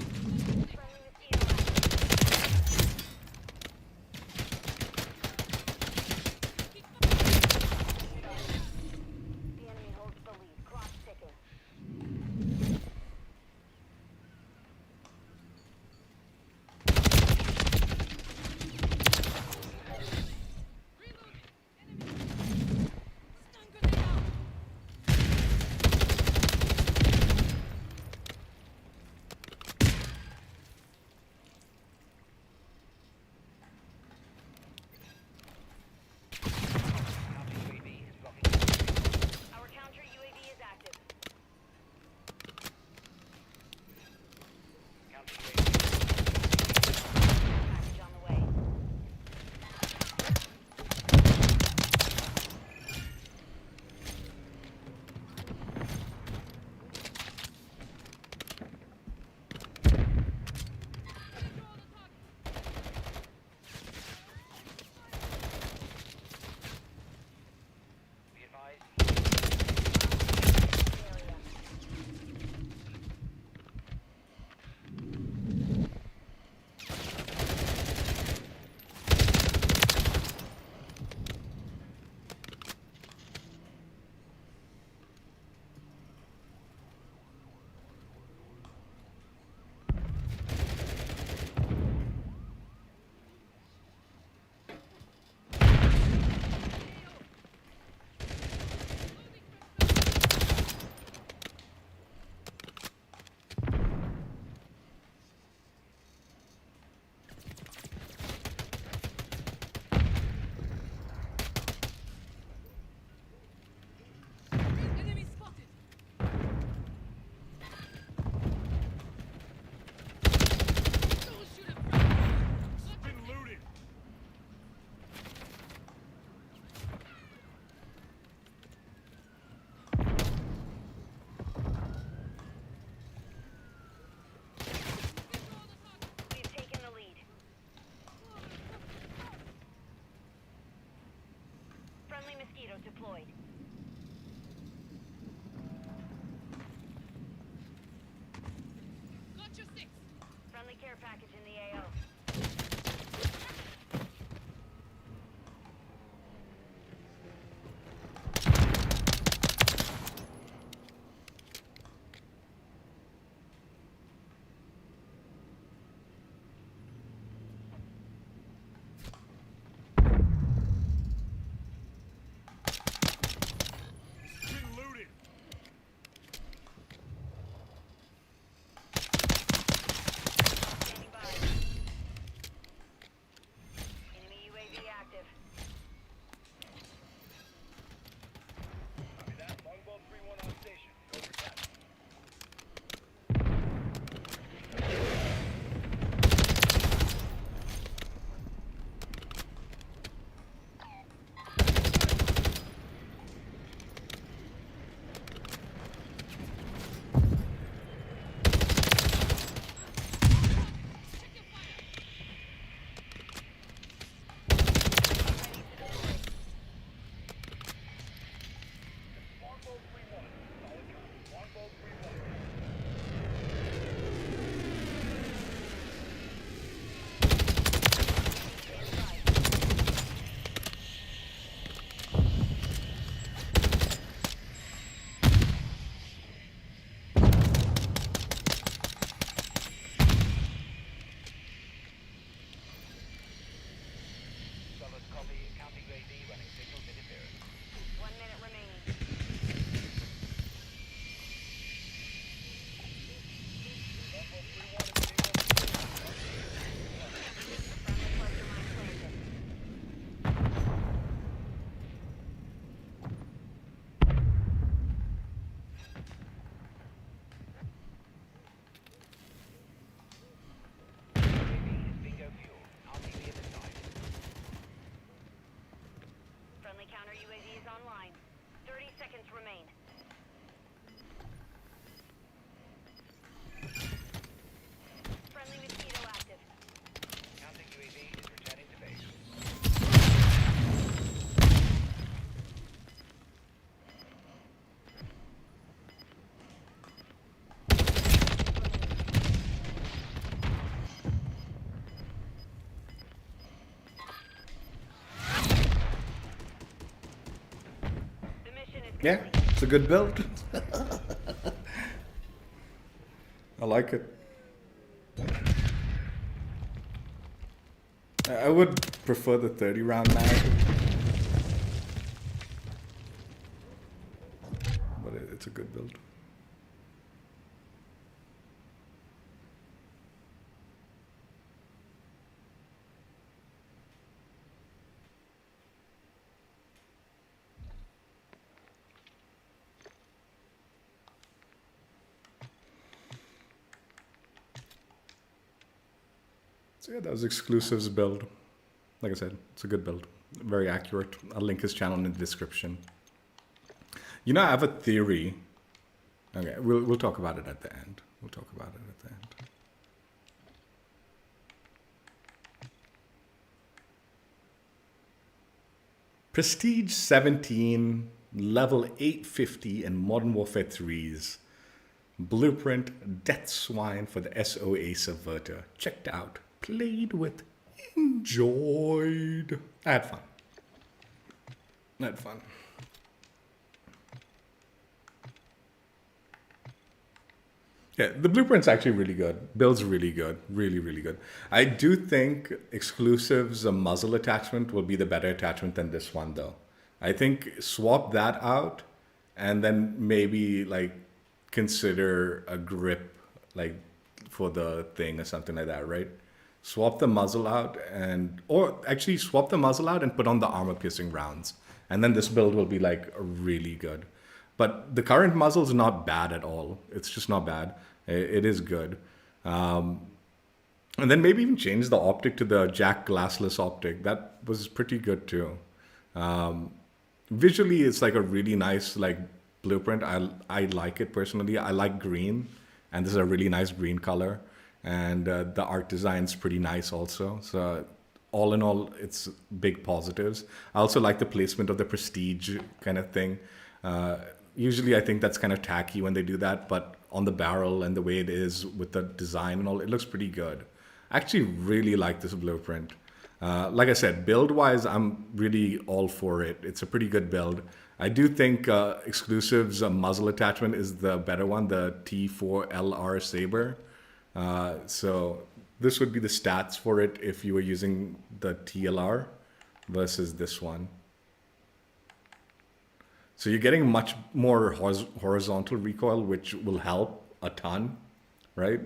Mosquito deployed. Got your six. Friendly care package in the AO. Been looted. Standing by. Enemy UAV active. Copy that. Longbow 3-1 on station. Go for that. Longbow 3-1. Solid copy. Longbow 3-1. Solid copy. Counter UAV running signals interference. 1 minute remaining. Longbow 3-1 is being Friendly cluster mine planted. UAV is bingo fuel. RTV at the site. Friendly counter UAV is online. 30 seconds remain. Friendly Mosquito active. Counter UAV is returning to base. The mission is Yeah, complete. it's a good build. I like it. I would prefer the 30 round mag. But it's a good build. So yeah, that was Exclusive's build. Like I said, it's a good build. Very accurate. I'll link his channel in the description. You know, I have a theory. Okay, we'll talk about it at the end. We'll talk about it at the end. Prestige 17, level 850 in Modern Warfare 3's Blueprint Death Swine for the SOA Subverter. Checked out, played with, enjoyed. I had fun. I had fun. Yeah, the blueprint's actually really good. Build's really good. Really, really good. I do think Exclusive's muzzle attachment will be the better attachment than this one, though. I think swap that out and then maybe, like, consider a grip, like, for the thing or something like that, right? Swap the muzzle out and... Or actually swap the muzzle out and put on the armor-piercing rounds. And then this build will be, like, really good. But the current muzzle's not bad at all. It's just not bad. It is good. And then maybe even change the optic to the Jack glassless optic. That was pretty good too. Visually, it's like a really nice like blueprint. I like it personally. I like green, and this is a really nice green color. And the art design's pretty nice also. So all in all, it's big positives. I also like the placement of the prestige kind of thing. Usually I think that's kind of tacky when they do that, but on the barrel and the way it is with the design and all, it looks pretty good. I actually really like this blueprint. Like I said, build-wise, I'm really all for it. It's a pretty good build. I do think Exclusive's muzzle attachment is the better one, the T4LR Saber. So this would be the stats for it if you were using the TLR versus this one. So you're getting much more horizontal recoil, which will help a ton, right?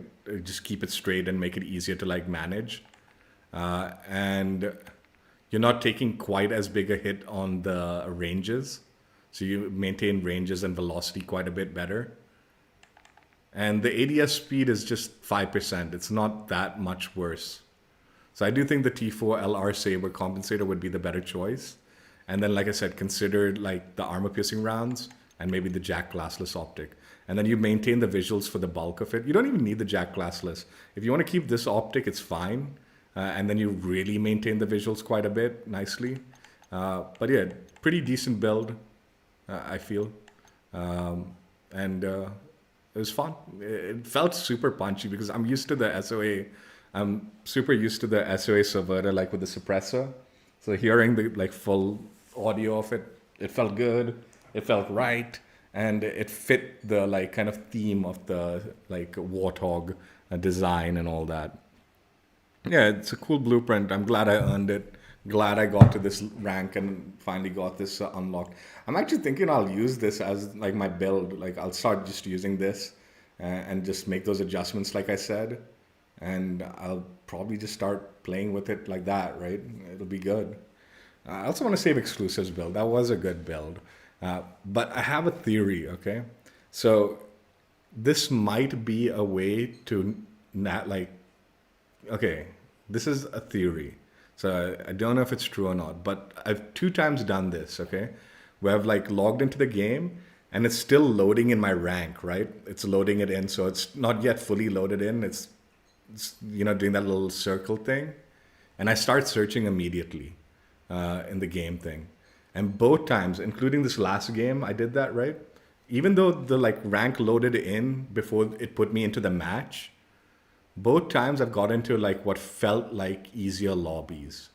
Just keep it straight and make it easier to like manage. And you're not taking quite as big a hit on the ranges. So you maintain ranges and velocity quite a bit better. And the ADS speed is just 5%. It's not that much worse. So I do think the T4LR Saber compensator would be the better choice. And then, like I said, consider like the armor-piercing rounds and maybe the Jack Glassless optic. And then you maintain the visuals for the bulk of it. You don't even need the Jack Glassless. If you want to keep this optic, it's fine. And then you really maintain the visuals quite a bit nicely. But yeah, pretty decent build, I feel. And it was fun. It felt super punchy because I'm used to the SOA. I'm super used to the SOA Subverter, like with the suppressor. So hearing the like full audio of it, it felt good. It felt right, and it fit the like kind of theme of the like Warthog design and all that. Yeah, it's a cool blueprint. I'm glad I earned it. Glad I got to this rank and finally got this unlocked. I'm actually thinking I'll use this as like my build. Like I'll start just using this and just make those adjustments like I said. And I'll probably just start playing with it like that, right? It'll be good. I also want to save Exclusive's build. That was a good build. But I have a theory, okay? So this might be a way to not like, okay, this is a theory. So I don't know if it's true or not, but I've 2 times done this, okay? Where I've like logged into the game and it's still loading in my rank, right? It's loading it in. So it's not yet fully loaded in. It's you know, doing that little circle thing. And I start searching immediately in the game thing. And both times, including this last game, I did that, right? Even though the like rank loaded in before it put me into the match, both times I've got into like what felt like easier lobbies.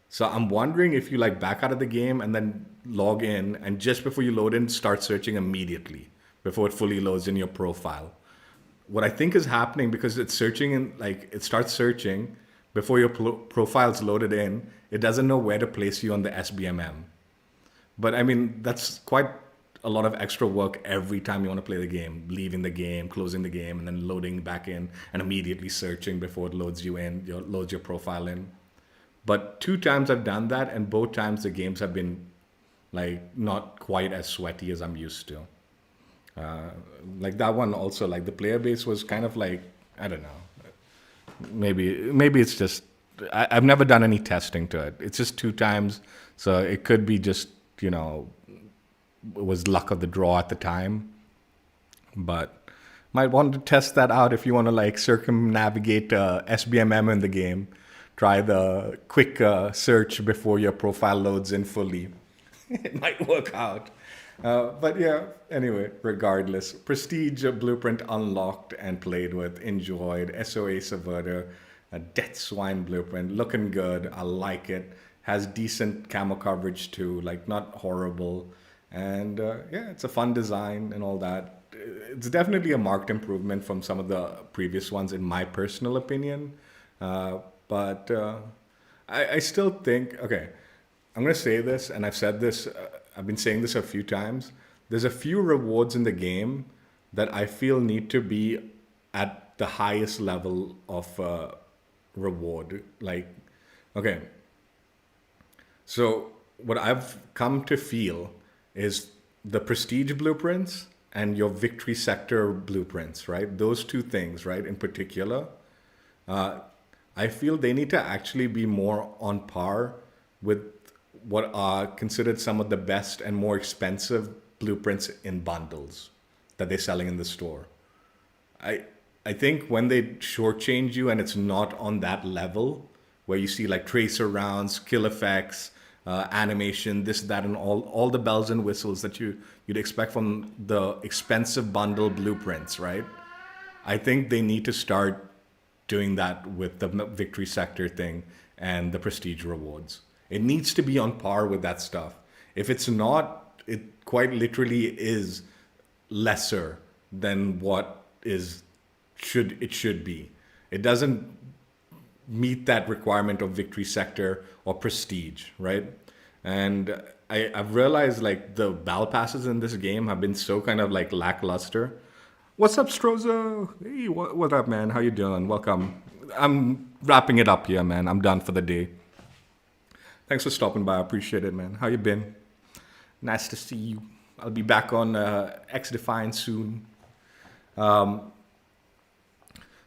So I'm wondering if you like back out of the game and then log in and just before you load in, start searching immediately before it fully loads in your profile. What I think is happening, because it's searching in, like it starts searching before your profile's loaded in, it doesn't know where to place you on the SBMM. But I mean, that's quite a lot of extra work every time you want to play the game, leaving the game, closing the game, and then loading back in and immediately searching before it loads you in, loads your profile in. But 2 times I've done that, and both times the games have been like not quite as sweaty as I'm used to. Like that one also, like the player base was kind of like, I don't know, maybe it's just, I've never done any testing to it. It's just 2 times, so it could be just, you know, it was luck of the draw at the time. But might want to test that out if you want to like circumnavigate SBMM in the game. Try the quick search before your profile loads in fully. It might work out. But yeah, anyway, regardless, Prestige Blueprint unlocked and played with, enjoyed. SOA Subverter Death Swine Blueprint, looking good. I like it. Has decent camo coverage too, like not horrible. And yeah, it's a fun design and all that. It's definitely a marked improvement from some of the previous ones, in my personal opinion. But I still think, okay, I'm going to say this, and I've said this, I've been saying this a few times. There's a few rewards in the game that I feel need to be at the highest level of reward. Like, okay, so what I've come to feel is the prestige blueprints and your victory sector blueprints, right? Those 2 things, right, in particular, I feel they need to actually be more on par with what are considered some of the best and more expensive blueprints in bundles that they're selling in the store. I think when they shortchange you and it's not on that level, where you see like tracer rounds, kill effects, animation, this, that, and all the bells and whistles that you'd expect from the expensive bundle blueprints, right? I think they need to start doing that with the victory sector thing and the prestige rewards. It needs to be on par with that stuff. If it's not, it quite literally is lesser than what it should be. It doesn't meet that requirement of victory sector or prestige, right? And I've realized like the battle passes in this game have been so kind of like lackluster. What's up, Stroza? Hey, what up, man? How you doing? Welcome. I'm wrapping it up here, man. I'm done for the day. Thanks for stopping by. I appreciate it, man. How you been? Nice to see you. I'll be back on X Defiance soon.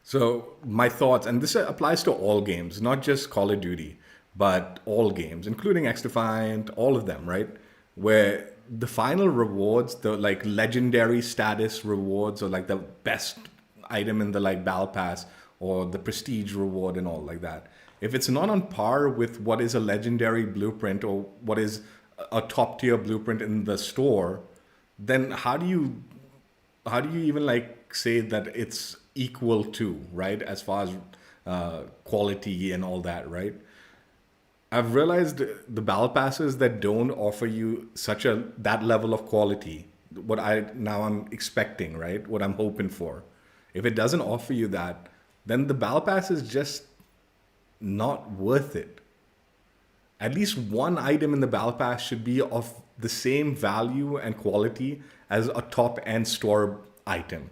So my thoughts, and this applies to all games, not just Call of Duty, but all games, including X Defiant, all of them, right? Where the final rewards, the like legendary status rewards, or like the best item in the like battle pass, or the prestige reward and all like that. If it's not on par with what is a legendary blueprint or what is a top tier blueprint in the store, then how do you even like say that it's equal to, right? As far as quality and all that, right? I've realized the battle passes that don't offer you that level of quality, what I'm expecting, right? What I'm hoping for. If it doesn't offer you that, then the battle pass is just not worth it. At least one item in the battle pass should be of the same value and quality as a top end store item,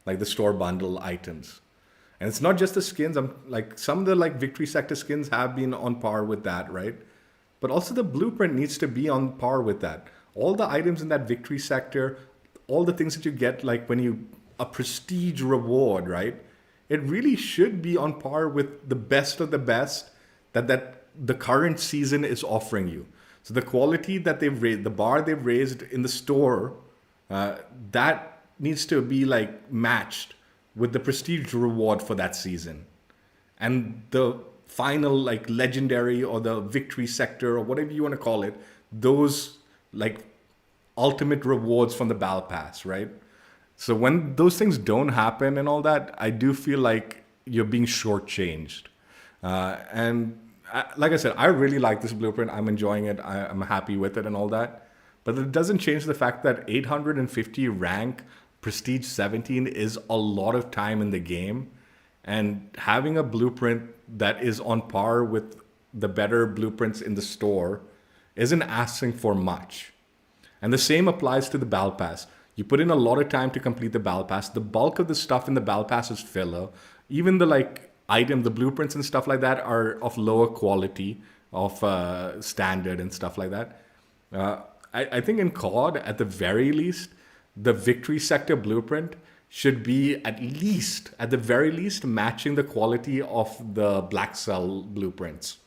like the store bundle items. And it's not just the skins. I'm like, some of the like victory sector skins have been on par with that, right? But also the blueprint needs to be on par with that. All the items in that victory sector, all the things that you get, like when a prestige reward, right? It really should be on par with the best of the best that the current season is offering you. So the quality that they've raised, the bar they've raised in the store, that needs to be like matched with the prestige reward for that season. And the final like legendary or the victory sector or whatever you want to call it, those like ultimate rewards from the battle pass, right? So when those things don't happen and all that, I do feel like you're being shortchanged. Like I said, I really like this blueprint. I'm enjoying it. I'm happy with it and all that. But it doesn't change the fact that 850 rank Prestige 17 is a lot of time in the game. And having a blueprint that is on par with the better blueprints in the store isn't asking for much. And the same applies to the Battle Pass. You put in a lot of time to complete the Battle Pass. The bulk of the stuff in the Battle Pass is filler. Even the the blueprints and stuff like that are of lower quality, of standard and stuff like that. I think in COD, at the very least, the victory sector blueprint should be at the very least, matching the quality of the Black Cell blueprints.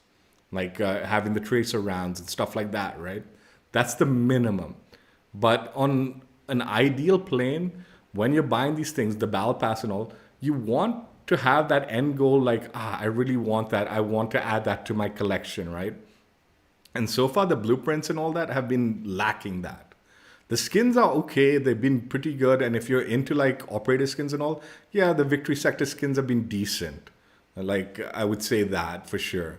Like having the tracer rounds and stuff like that, right? That's the minimum. But on an ideal plane, when you're buying these things, the Battle Pass and all, you want to have that end goal like, I really want that. I want to add that to my collection, right? And so far, the blueprints and all that have been lacking that. The skins are okay. They've been pretty good. And if you're into like operator skins and all, yeah, the victory sector skins have been decent. Like, I would say that for sure.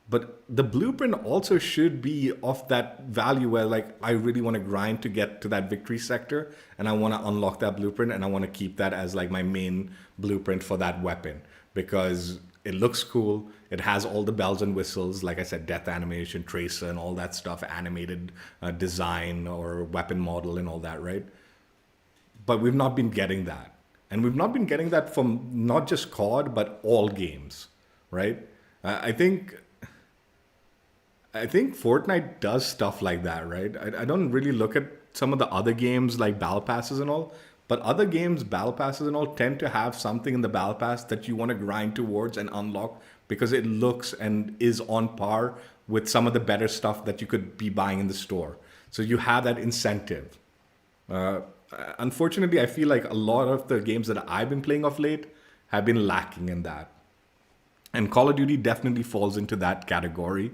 But the blueprint also should be of that value where like, I really want to grind to get to that victory sector and I want to unlock that blueprint and I want to keep that as like my main blueprint for that weapon because it looks cool. It has all the bells and whistles, like I said, death animation, tracer and all that stuff, animated design or weapon model and all that, right? But we've not been getting that. And we've not been getting that from not just COD, but all games, right? I think Fortnite does stuff like that, right? I don't really look at some of the other games like Battle Passes and all, but other games, Battle Passes and all, tend to have something in the Battle Pass that you want to grind towards and unlock because it looks and is on par with some of the better stuff that you could be buying in the store. So you have that incentive. Unfortunately, I feel like a lot of the games that I've been playing of late have been lacking in that. And Call of Duty definitely falls into that category,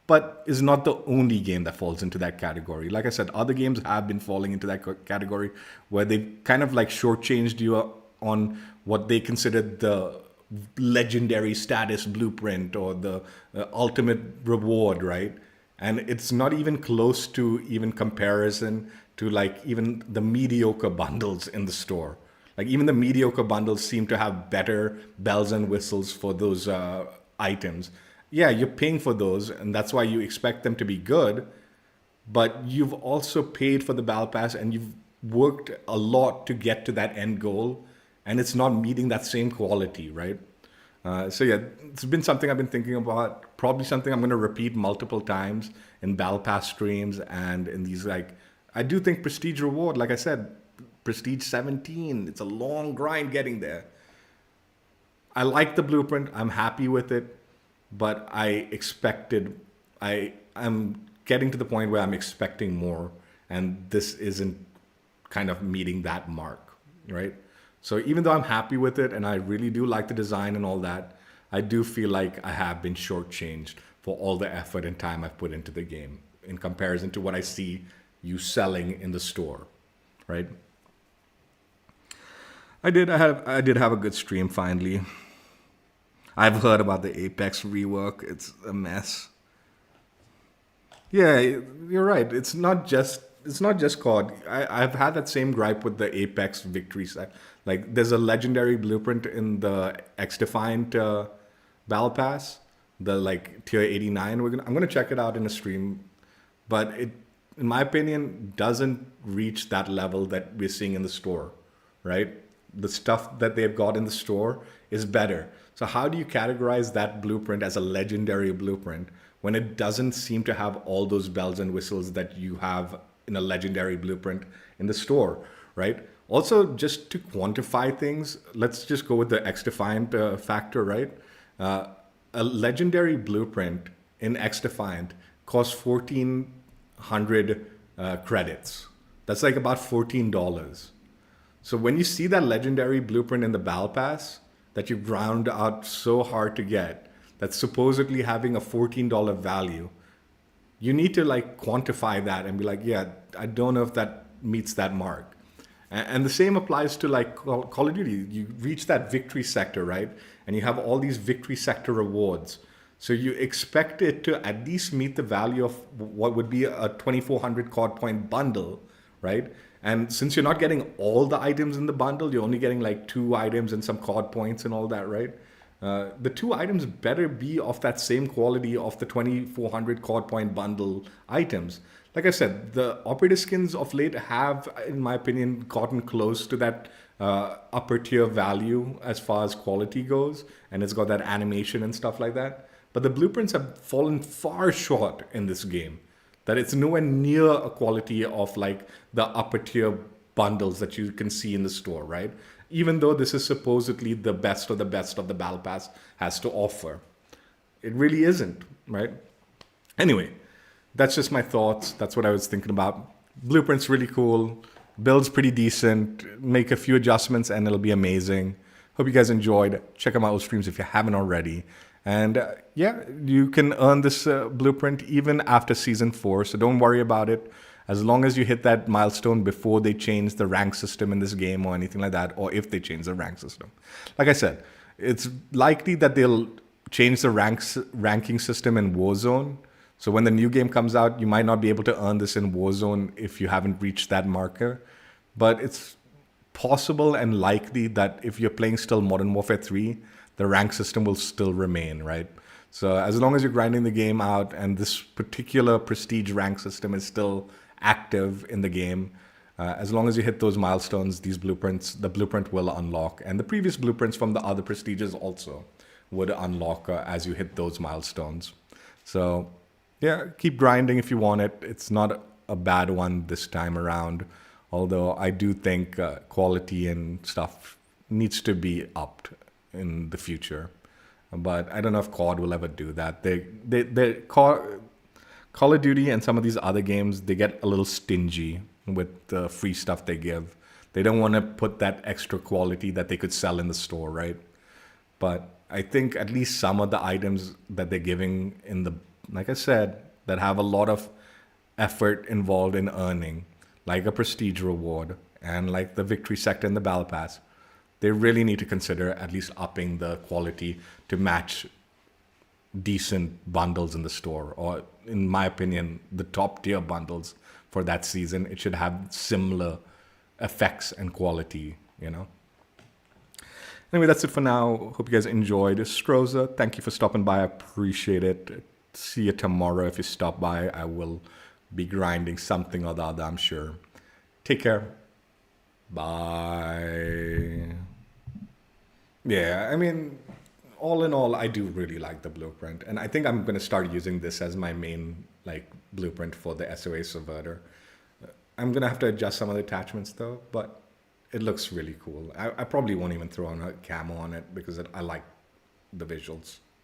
but is not the only game that falls into that category. Like I said, other games have been falling into that category where they kind of like shortchanged you on what they considered the legendary status blueprint or the ultimate reward, right? And it's not even close to even comparison to like even the mediocre bundles in the store. Like even the mediocre bundles seem to have better bells and whistles for those items. Yeah, you're paying for those, and that's why you expect them to be good. But you've also paid for the Battle Pass, and you've worked a lot to get to that end goal, and it's not meeting that same quality, right? So yeah, it's been something I've been thinking about. Probably something I'm going to repeat multiple times in Battle Pass streams and in these like. I do think Prestige Reward, like I said, Prestige 17. It's a long grind getting there. I like the blueprint. I'm happy with it, but I'm getting to the point where I'm expecting more, and this isn't kind of meeting that mark, right? So even though I'm happy with it and I really do like the design and all that, I do feel like I have been shortchanged for all the effort and time I've put into the game in comparison to what I see you selling in the store, right? I did have a good stream finally. I've heard about the Apex rework. It's a mess. Yeah, you're right. It's not just COD. I've had that same gripe with the Apex victory set. Like, there's a legendary blueprint in the X-Defiant Battle Pass, the like tier 89. I'm gonna check it out in a stream, but it, in my opinion, doesn't reach that level that we're seeing in the store, right? The stuff that they've got in the store is better. So how do you categorize that blueprint as a legendary blueprint when it doesn't seem to have all those bells and whistles that you have in a legendary blueprint in the store, right? Also, just to quantify things, let's just go with the X-Defiant factor, right? A legendary blueprint in X-Defiant costs 1,400 credits. That's like about $14. So when you see that legendary blueprint in the Battle Pass that you ground out so hard to get, that's supposedly having a $14 value, you need to like quantify that and be like, yeah, I don't know if that meets that mark. And the same applies to like Call of Duty. You reach that victory sector, right? And you have all these victory sector rewards. So you expect it to at least meet the value of what would be a 2,400 COD point bundle, right? And since you're not getting all the items in the bundle, you're only getting like 2 items and some COD points and all that, right? The 2 items better be of that same quality of the 2,400 COD point bundle items. Like I said, the operator skins of late have, in my opinion, gotten close to that upper tier value as far as quality goes. And it's got that animation and stuff like that. But the blueprints have fallen far short in this game. That it's nowhere near a quality of like the upper tier bundles that you can see in the store, right? Even though this is supposedly the best of the best of the Battle Pass has to offer. It really isn't, right? Anyway, that's just my thoughts. That's what I was thinking about. Blueprint's really cool. Build's pretty decent. Make a few adjustments and it'll be amazing. Hope you guys enjoyed. Check out my old streams if you haven't already. And yeah, you can earn this blueprint even after Season 4, so don't worry about it. As long as you hit that milestone before they change the rank system in this game or anything like that, or if they change the rank system. Like I said, it's likely that they'll change the ranking system in Warzone. So when the new game comes out, you might not be able to earn this in Warzone if you haven't reached that marker. But it's possible and likely that if you're playing still Modern Warfare 3, the rank system will still remain, right? So as long as you're grinding the game out and this particular prestige rank system is still active in the game, as long as you hit those milestones, these blueprints, the blueprint will unlock. And the previous blueprints from the other prestiges also would unlock as you hit those milestones. So yeah, keep grinding if you want it. It's not a bad one this time around. Although I do think quality and stuff needs to be upped in the future, but I don't know if COD will ever do that. Call of Duty and some of these other games, they get a little stingy with the free stuff they give. They don't want to put that extra quality that they could sell in the store, right? But I think at least some of the items that they're giving in the, like I said, that have a lot of effort involved in earning, like a prestige reward and like the victory sector and the battle pass, they really need to consider at least upping the quality to match decent bundles in the store, or in my opinion, the top tier bundles for that season. It should have similar effects and quality, you know. Anyway, that's it for now. Hope you guys enjoyed. Stroza, thank you for stopping by. I appreciate it. See you tomorrow. If you stop by, I will be grinding something or the other, I'm sure. Take care. Bye. Yeah, I mean, all in all, I do really like the blueprint, and I think I'm going to start using this as my main like blueprint for the SOA Subverter. I'm going to have to adjust some of the attachments though, but it looks really cool. I probably won't even throw on a camo on it because I like the visuals.